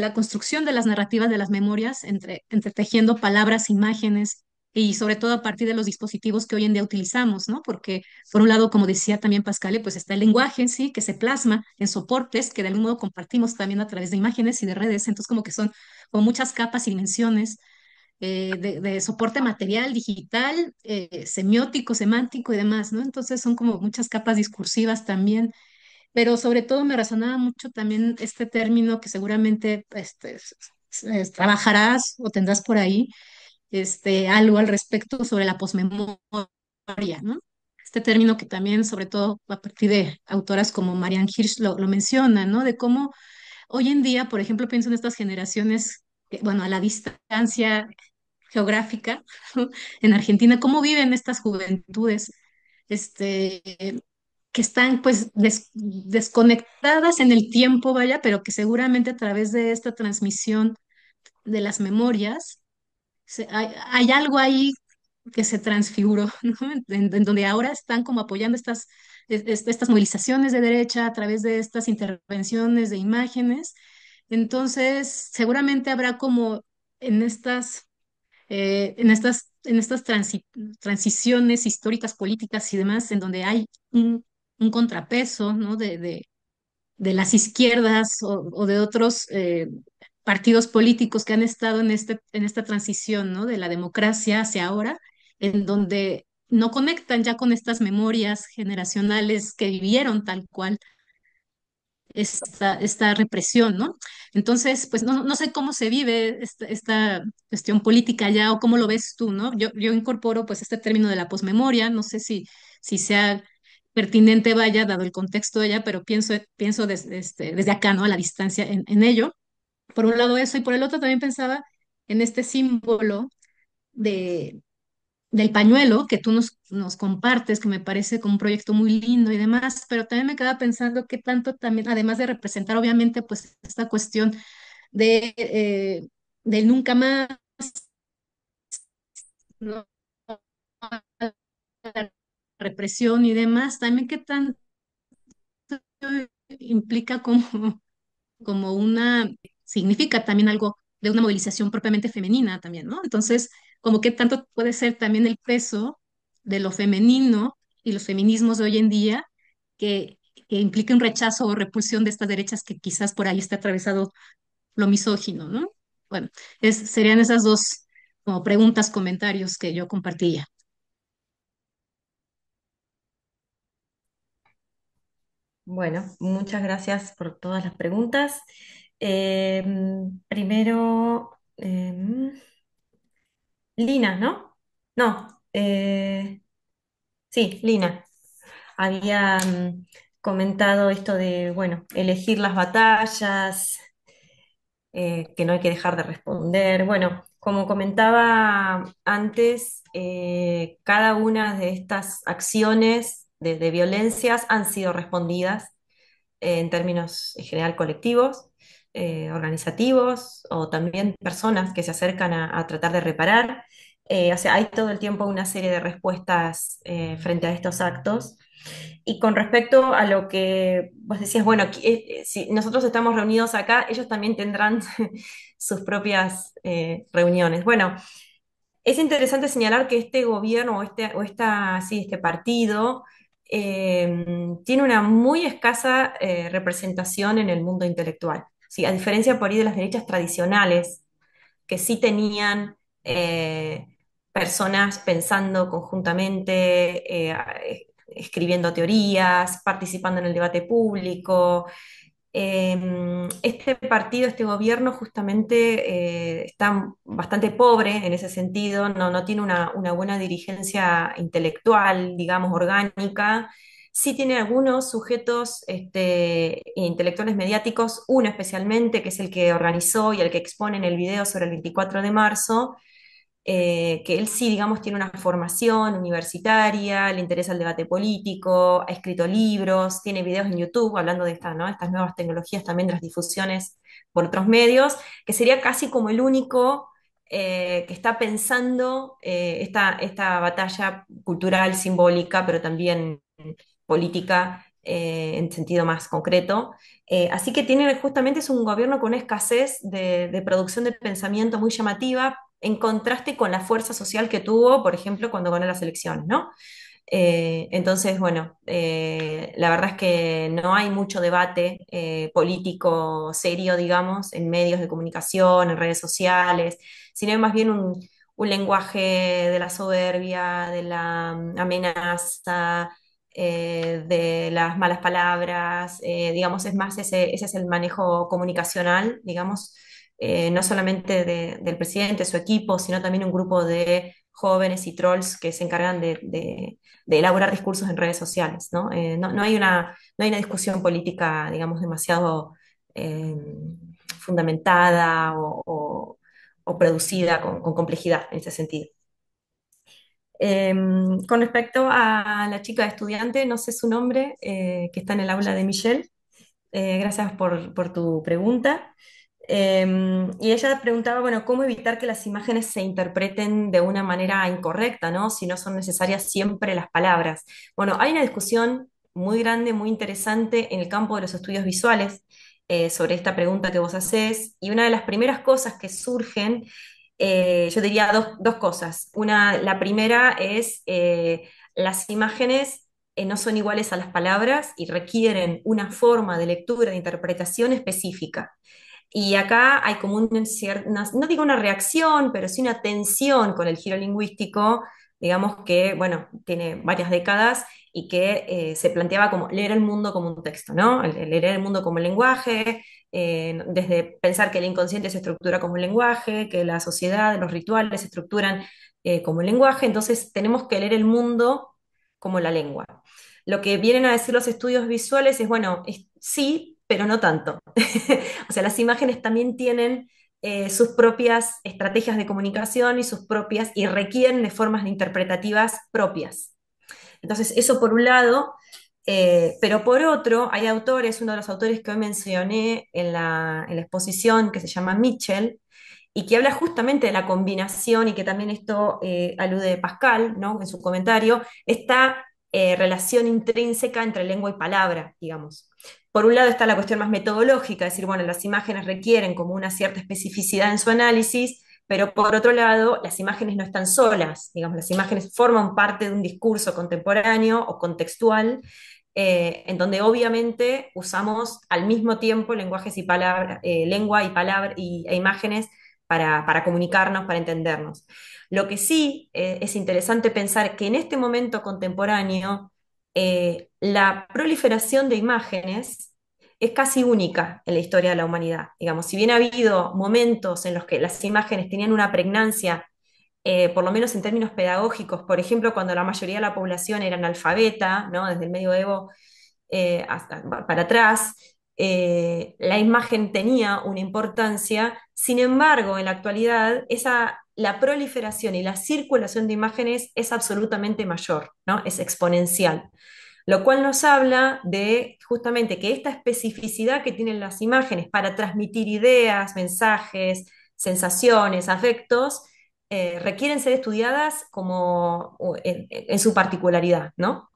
la construcción de las narrativas de las memorias, entretejiendo palabras, imágenes y sobre todo a partir de los dispositivos que hoy en día utilizamos, ¿no? Porque por un lado, como decía también Pascal, pues está el lenguaje, sí, que se plasma en soportes que de algún modo compartimos también a través de imágenes y de redes, entonces como que son como muchas capas y dimensiones de soporte material, digital, semiótico, semántico y demás, ¿no? Entonces son como muchas capas discursivas también, pero sobre todo me resonaba mucho también este término que seguramente trabajarás o tendrás por ahí, algo al respecto sobre la posmemoria, ¿no? Este término que también, sobre todo a partir de autoras como Marianne Hirsch lo menciona, ¿no? De cómo hoy en día, por ejemplo, pienso en estas generaciones, bueno, a la distancia geográfica en Argentina, cómo viven estas juventudes este, que están pues desconectadas en el tiempo, vaya, pero que seguramente a través de esta transmisión de las memorias hay algo ahí que se transfiguró, ¿no? En donde ahora están como apoyando estas movilizaciones de derecha a través de estas intervenciones de imágenes. Entonces, seguramente habrá como en estas transiciones históricas, políticas y demás, en donde hay un contrapeso, ¿no? de las izquierdas o de otros partidos políticos que han estado en esta transición, ¿no? De la democracia hacia ahora, en donde no conectan ya con estas memorias generacionales que vivieron tal cual esta represión, ¿no? Entonces, pues no sé cómo se vive esta cuestión política ya o cómo lo ves tú, ¿no? Yo incorporo pues este término de la posmemoria, no sé si sea pertinente, vaya, dado el contexto de ella, pero pienso desde acá, ¿no? A la distancia en ello. Por un lado eso, y por el otro también pensaba en este símbolo de, del pañuelo que tú nos compartes, que me parece como un proyecto muy lindo y demás, pero también me quedaba pensando qué tanto también, además de representar obviamente pues esta cuestión del nunca más, ¿no? La represión y demás, también qué tanto implica como significa también algo de una movilización propiamente femenina también, ¿no? Entonces, como que tanto puede ser también el peso de lo femenino y los feminismos de hoy en día que implica un rechazo o repulsión de estas derechas que quizás por ahí está atravesado lo misógino, ¿no? Bueno, serían esas dos como preguntas, comentarios que yo compartía. Bueno, muchas gracias por todas las preguntas. Primero, Lina, ¿no? No, sí, Lina. Había comentado esto de, bueno, elegir las batallas, que no hay que dejar de responder. Bueno, como comentaba antes, cada una de estas acciones de violencias han sido respondidas en términos en general colectivos, organizativos o también personas que se acercan a tratar de reparar. O sea, hay todo el tiempo una serie de respuestas frente a estos actos. Y con respecto a lo que vos decías, bueno, si nosotros estamos reunidos acá, ellos también tendrán sus propias reuniones. Bueno, es interesante señalar que este gobierno sí, este partido tiene una muy escasa representación en el mundo intelectual. ¿Sí? A diferencia por ahí de las derechas tradicionales, que sí tenían personas pensando conjuntamente, escribiendo teorías, participando en el debate público. Este partido, este gobierno justamente está bastante pobre en ese sentido, no tiene una buena dirigencia intelectual, digamos, orgánica. Sí tiene algunos sujetos intelectuales mediáticos, uno especialmente, que es el que organizó y el que expone en el video sobre el 24 de marzo, que él sí, digamos, tiene una formación universitaria, le interesa el debate político, ha escrito libros, tiene videos en YouTube hablando de ¿no? Estas nuevas tecnologías, también de las difusiones por otros medios, que sería casi como el único que está pensando esta batalla cultural, simbólica, pero también política en sentido más concreto. Así que tiene justamente es un gobierno con una escasez de producción de pensamiento muy llamativa, en contraste con la fuerza social que tuvo, por ejemplo, cuando ganó las elecciones, ¿no? Entonces, bueno, la verdad es que no hay mucho debate político serio, digamos, en medios de comunicación, en redes sociales, sino más bien un lenguaje de la soberbia, de la amenaza, de las malas palabras, digamos, es más ese es el manejo comunicacional, digamos, no solamente del presidente, su equipo, sino también un grupo de jóvenes y trolls que se encargan de elaborar discursos en redes sociales, ¿no? No hay una discusión política, digamos, demasiado eh, fundamentada o producida con complejidad en ese sentido. Con respecto a la chica estudiante, no sé su nombre, que está en el aula de Michelle. Gracias por tu pregunta. Y ella preguntaba, bueno, ¿cómo evitar que las imágenes se interpreten de una manera incorrecta, ¿no? Si no son necesarias siempre las palabras. Bueno, hay una discusión muy grande, muy interesante en el campo de los estudios visuales sobre esta pregunta que vos hacés. Y una de las primeras cosas que surgen, yo diría dos cosas. La primera es las imágenes no son iguales a las palabras y requieren una forma de lectura, de interpretación específica. Y acá hay como no digo una reacción, pero sí una tensión con el giro lingüístico, digamos que, bueno, tiene varias décadas y que se planteaba como leer el mundo como un texto, ¿no? El leer el mundo como lenguaje, desde pensar que el inconsciente se estructura como un lenguaje, que la sociedad, los rituales se estructuran como un lenguaje, entonces tenemos que leer el mundo como la lengua. Lo que vienen a decir los estudios visuales es, bueno, sí, pero no tanto. O sea, las imágenes también tienen sus propias estrategias de comunicación y sus propias, y requieren de formas interpretativas propias. Entonces, eso por un lado, pero por otro, hay autores, uno de los autores que hoy mencioné en la exposición, que se llama Mitchell, y que habla justamente de la combinación, y que también esto alude Pascal, ¿no? En su comentario, esta relación intrínseca entre lengua y palabra, digamos. Por un lado está la cuestión más metodológica, es decir, bueno, las imágenes requieren como una cierta especificidad en su análisis, pero por otro lado, las imágenes no están solas, digamos, las imágenes forman parte de un discurso contemporáneo o contextual, en donde obviamente usamos al mismo tiempo lenguajes y palabras, lengua y palabra e imágenes para comunicarnos, para entendernos. Lo que sí es interesante pensar que en este momento contemporáneo la proliferación de imágenes es casi única en la historia de la humanidad. Digamos, si bien ha habido momentos en los que las imágenes tenían una pregnancia, por lo menos en términos pedagógicos, por ejemplo, cuando la mayoría de la población era analfabeta, ¿no? Desde el medioevo hasta para atrás, la imagen tenía una importancia. Sin embargo, en la actualidad, la proliferación y la circulación de imágenes es absolutamente mayor, ¿no? Es exponencial. Lo cual nos habla de justamente que esta especificidad que tienen las imágenes para transmitir ideas, mensajes, sensaciones, afectos, requieren ser estudiadas como en su particularidad, ¿no?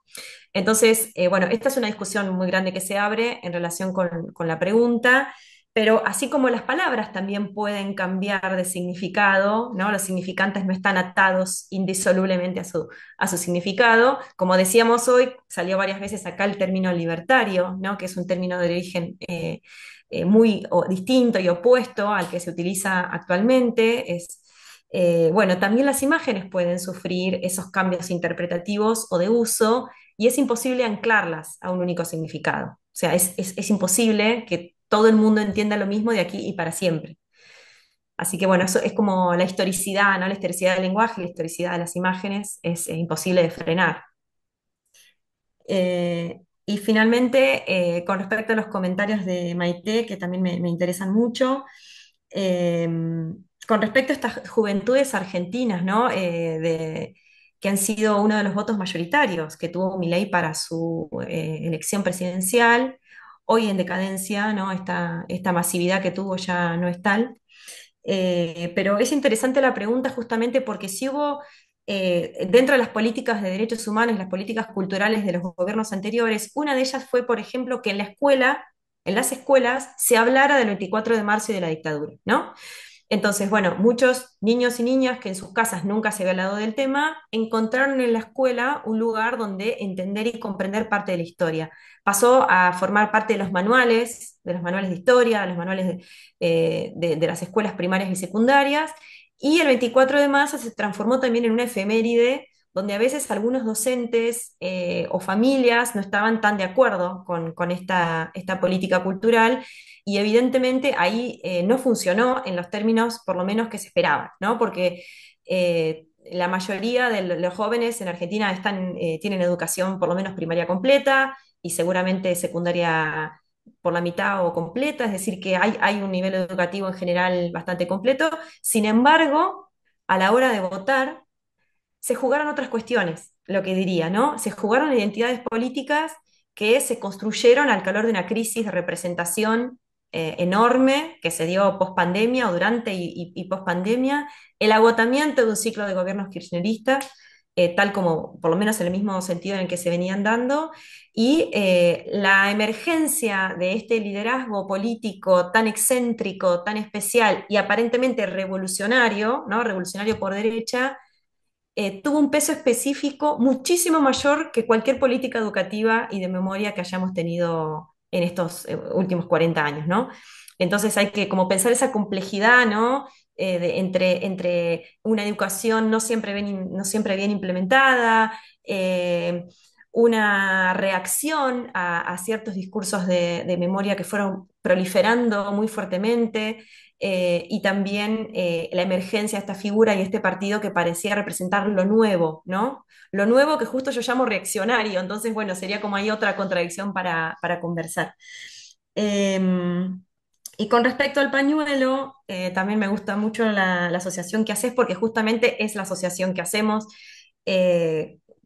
Entonces, bueno, esta es una discusión muy grande que se abre en relación con la pregunta, pero así como las palabras también pueden cambiar de significado, ¿no? Los significantes no están atados indisolublemente a su significado. Como decíamos hoy, salió varias veces acá el término libertario, ¿no? Que es un término de origen muy distinto y opuesto al que se utiliza actualmente. Bueno, también las imágenes pueden sufrir esos cambios interpretativos o de uso y es imposible anclarlas a un único significado. O sea, es imposible que todo el mundo entienda lo mismo de aquí y para siempre. Así que bueno, eso es como la historicidad, ¿no? La historicidad del lenguaje, la historicidad de las imágenes es imposible de frenar. Y finalmente, con respecto a los comentarios de Maite, que también me interesan mucho, eh, con respecto a estas juventudes argentinas, ¿no? Que han sido uno de los votos mayoritarios que tuvo Milei para su elección presidencial, hoy en decadencia, ¿no? Esta masividad que tuvo ya no es tal. Pero es interesante la pregunta justamente porque si hubo, dentro de las políticas de derechos humanos, las políticas culturales de los gobiernos anteriores, una de ellas fue, por ejemplo, que en la escuela, en las escuelas, se hablara del 24 de marzo y de la dictadura, ¿no? Entonces, bueno, muchos niños y niñas que en sus casas nunca se había hablado del tema, encontraron en la escuela un lugar donde entender y comprender parte de la historia. Pasó a formar parte de los manuales de historia, de los manuales de las escuelas primarias y secundarias, y el 24 de marzo se transformó también en una efeméride donde a veces algunos docentes o familias no estaban tan de acuerdo con esta política cultural y evidentemente ahí no funcionó en los términos por lo menos que se esperaban, ¿no? Porque la mayoría de los jóvenes en Argentina tienen educación por lo menos primaria completa y seguramente secundaria por la mitad o completa, es decir, que hay un nivel educativo en general bastante completo. Sin embargo, a la hora de votar, se jugaron otras cuestiones, lo que diría, ¿no? Se jugaron identidades políticas que se construyeron al calor de una crisis de representación enorme que se dio post pandemia o durante y post pandemia, el agotamiento de un ciclo de gobiernos kirchneristas, tal como, por lo menos en el mismo sentido en el que se venían dando, y la emergencia de este liderazgo político tan excéntrico, tan especial y aparentemente revolucionario, ¿no? Revolucionario por derecha, tuvo un peso específico muchísimo mayor que cualquier política educativa y de memoria que hayamos tenido en estos últimos 40 años, ¿no? Entonces hay que como pensar esa complejidad, ¿no? Entre una educación no siempre bien implementada, una reacción a ciertos discursos de memoria que fueron proliferando muy fuertemente, y también la emergencia de esta figura y este partido que parecía representar lo nuevo, ¿no? Lo nuevo que justo yo llamo reaccionario, entonces, bueno, sería como ahí otra contradicción para conversar. Y con respecto al pañuelo, también me gusta mucho la asociación que haces porque justamente es la asociación que hacemos.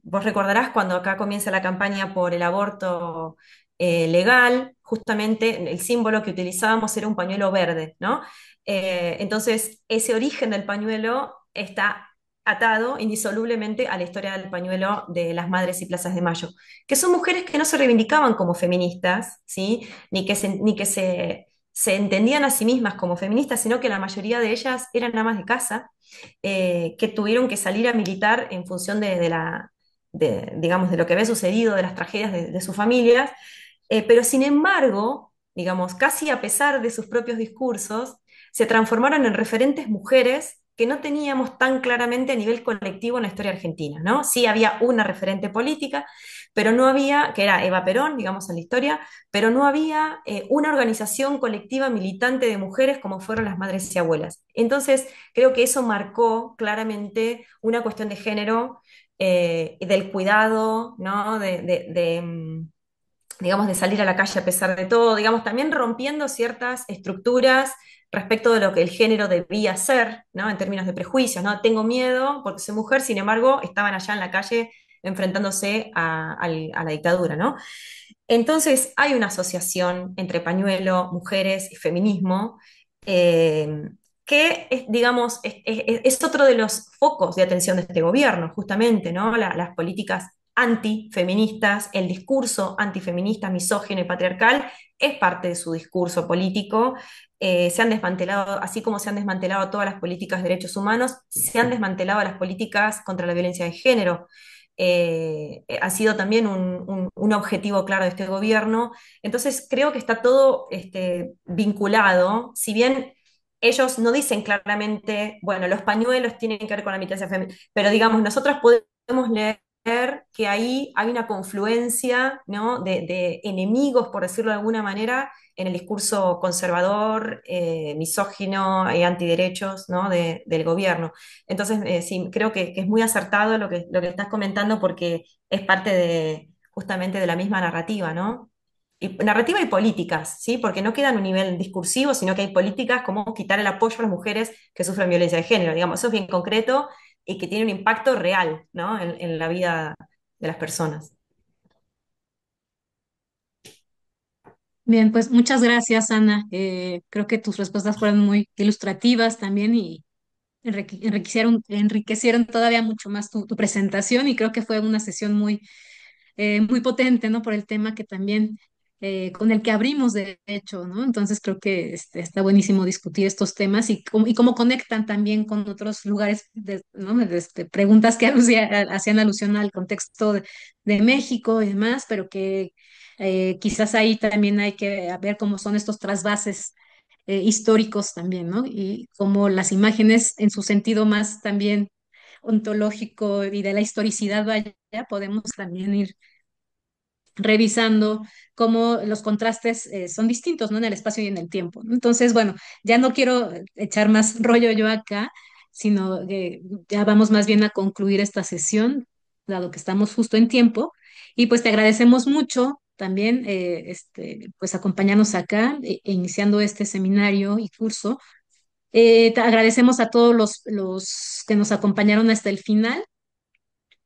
Vos recordarás cuando acá comienza la campaña por el aborto legal, justamente el símbolo que utilizábamos era un pañuelo verde, ¿no? Entonces, ese origen del pañuelo está atado indisolublemente a la historia del pañuelo de las Madres y Plazas de Mayo, que son mujeres que no se reivindicaban como feministas, ¿sí? Ni que se entendían a sí mismas como feministas, sino que la mayoría de ellas eran amas de casa, que tuvieron que salir a militar en función digamos, de lo que había sucedido, de las tragedias de sus familias, pero sin embargo, digamos, casi a pesar de sus propios discursos, se transformaron en referentes mujeres que no teníamos tan claramente a nivel colectivo en la historia argentina, ¿no? Sí había una referente política, pero no había, que era Eva Perón, digamos, en la historia, pero no había una organización colectiva militante de mujeres como fueron las madres y abuelas. Entonces, creo que eso marcó claramente una cuestión de género, del cuidado, ¿no? Digamos, de salir a la calle a pesar de todo, digamos, también rompiendo ciertas estructuras respecto de lo que el género debía ser, ¿no? En términos de prejuicios, ¿no? Tengo miedo porque soy mujer, sin embargo, estaban allá en la calle enfrentándose a la dictadura, ¿no? Entonces, hay una asociación entre pañuelo, mujeres y feminismo, eh, que es, digamos, es otro de los focos de atención de este gobierno, justamente, ¿no? Las políticas antifeministas, el discurso antifeminista, misógino y patriarcal es parte de su discurso político. Se han desmantelado, así como se han desmantelado todas las políticas de derechos humanos, se han desmantelado las políticas contra la violencia de género. Ha sido también un objetivo claro de este gobierno. Entonces, creo que está todo vinculado, si bien ellos no dicen claramente, bueno, los pañuelos tienen que ver con la militancia femenina, pero digamos, nosotros podemos leer que ahí hay una confluencia, ¿no? de enemigos, por decirlo de alguna manera, en el discurso conservador, misógino y antiderechos, ¿no? del gobierno. Entonces, sí, creo que es muy acertado lo que estás comentando porque es parte justamente de la misma narrativa, ¿no? Narrativa y políticas, ¿sí? Porque no queda en un nivel discursivo, sino que hay políticas como quitar el apoyo a las mujeres que sufren violencia de género, digamos, eso es bien concreto y que tiene un impacto real, ¿no? en la vida de las personas. Bien, pues muchas gracias, Ana. Creo que tus respuestas fueron muy ilustrativas también y enriquecieron todavía mucho más tu presentación y creo que fue una sesión muy potente, ¿no? Por el tema que también con el que abrimos, de hecho, ¿no? Entonces creo que está buenísimo discutir estos temas y cómo conectan también con otros lugares, ¿no? Preguntas que hacían alusión al contexto de México y demás, pero que quizás ahí también hay que ver cómo son estos trasvases históricos también, ¿no? Y cómo las imágenes en su sentido más también ontológico y de la historicidad, vaya, podemos también ir revisando cómo los contrastes son distintos, ¿no? En el espacio y en el tiempo, ¿no? Entonces, bueno, ya no quiero echar más rollo yo acá, sino que ya vamos más bien a concluir esta sesión, dado que estamos justo en tiempo. Y pues te agradecemos mucho también, pues acompañarnos acá, iniciando este seminario y curso. Te agradecemos a todos los que nos acompañaron hasta el final,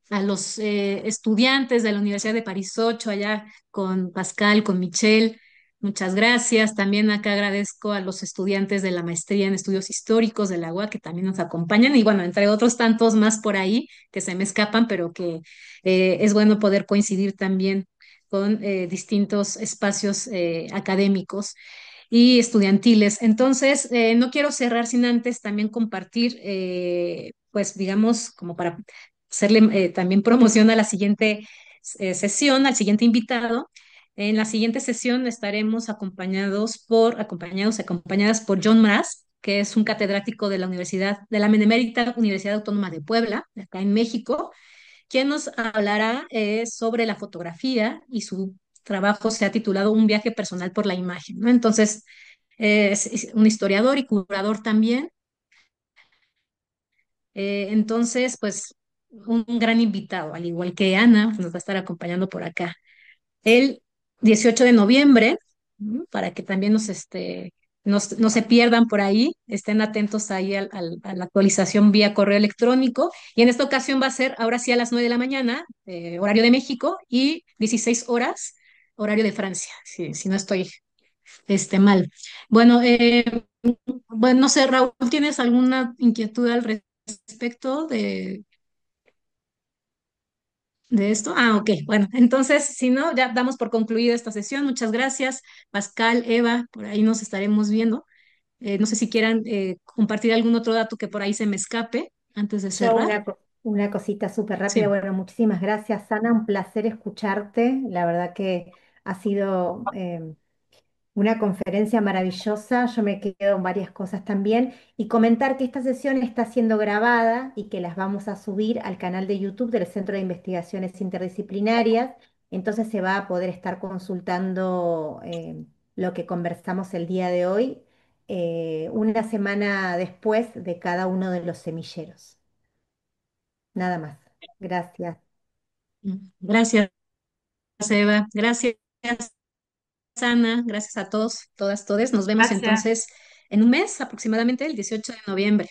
a los estudiantes de la Universidad de París 8, allá con Pascal, con Michelle. Muchas gracias. También acá agradezco a los estudiantes de la maestría en estudios históricos de la UAC que también nos acompañan y bueno, entre otros tantos más por ahí que se me escapan, pero que es bueno poder coincidir también con distintos espacios académicos y estudiantiles. Entonces, no quiero cerrar sin antes también compartir, pues digamos, como para hacerle también promoción a la siguiente sesión, al siguiente invitado. En la siguiente sesión estaremos acompañadas por John Mraz, que es un catedrático de la Universidad, de la Benemérita Universidad Autónoma de Puebla, acá en México, quien nos hablará sobre la fotografía y su trabajo se ha titulado Un viaje personal por la imagen, ¿no? Entonces, es un historiador y curador también. Entonces, pues, un gran invitado, al igual que Ana, nos va a estar acompañando por acá. El 18 de noviembre, para que también no se pierdan por ahí, estén atentos ahí a la actualización vía correo electrónico. Y en esta ocasión va a ser ahora sí a las 9 de la mañana, horario de México, y 16 horas, horario de Francia, si no estoy mal. Bueno, bueno, no sé, Raúl, ¿tienes alguna inquietud al respecto de esto? Ah, ok. Bueno, entonces, si no, ya damos por concluida esta sesión. Muchas gracias, Pascal, Eva, por ahí nos estaremos viendo. No sé si quieran compartir algún otro dato que por ahí se me escape antes de Yo cerrar. una cosita súper rápida. Sí. Bueno, muchísimas gracias, Ana. Un placer escucharte. La verdad que ha sido una conferencia maravillosa. Yo me quedo en varias cosas también. Y comentar que esta sesión está siendo grabada y que las vamos a subir al canal de YouTube del Centro de Investigaciones Interdisciplinarias. Entonces se va a poder estar consultando lo que conversamos el día de hoy, una semana después de cada uno de los semilleros. Nada más. Gracias. Gracias, Eva. Gracias, Ana. Gracias a todos, todas, todes. Nos vemos Gracias. entonces en un mes, aproximadamente el 18 de noviembre.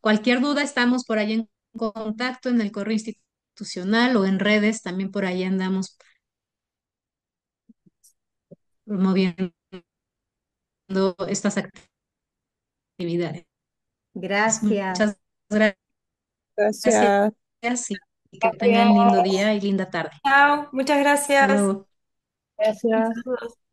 Cualquier duda, estamos por ahí en contacto en el correo institucional o en redes, también por ahí andamos promoviendo estas actividades. Gracias. Muchas gracias Gracias. y que tengan lindo día y linda tarde. Chao, muchas Hasta gracias. luego. Gracias. Saludos.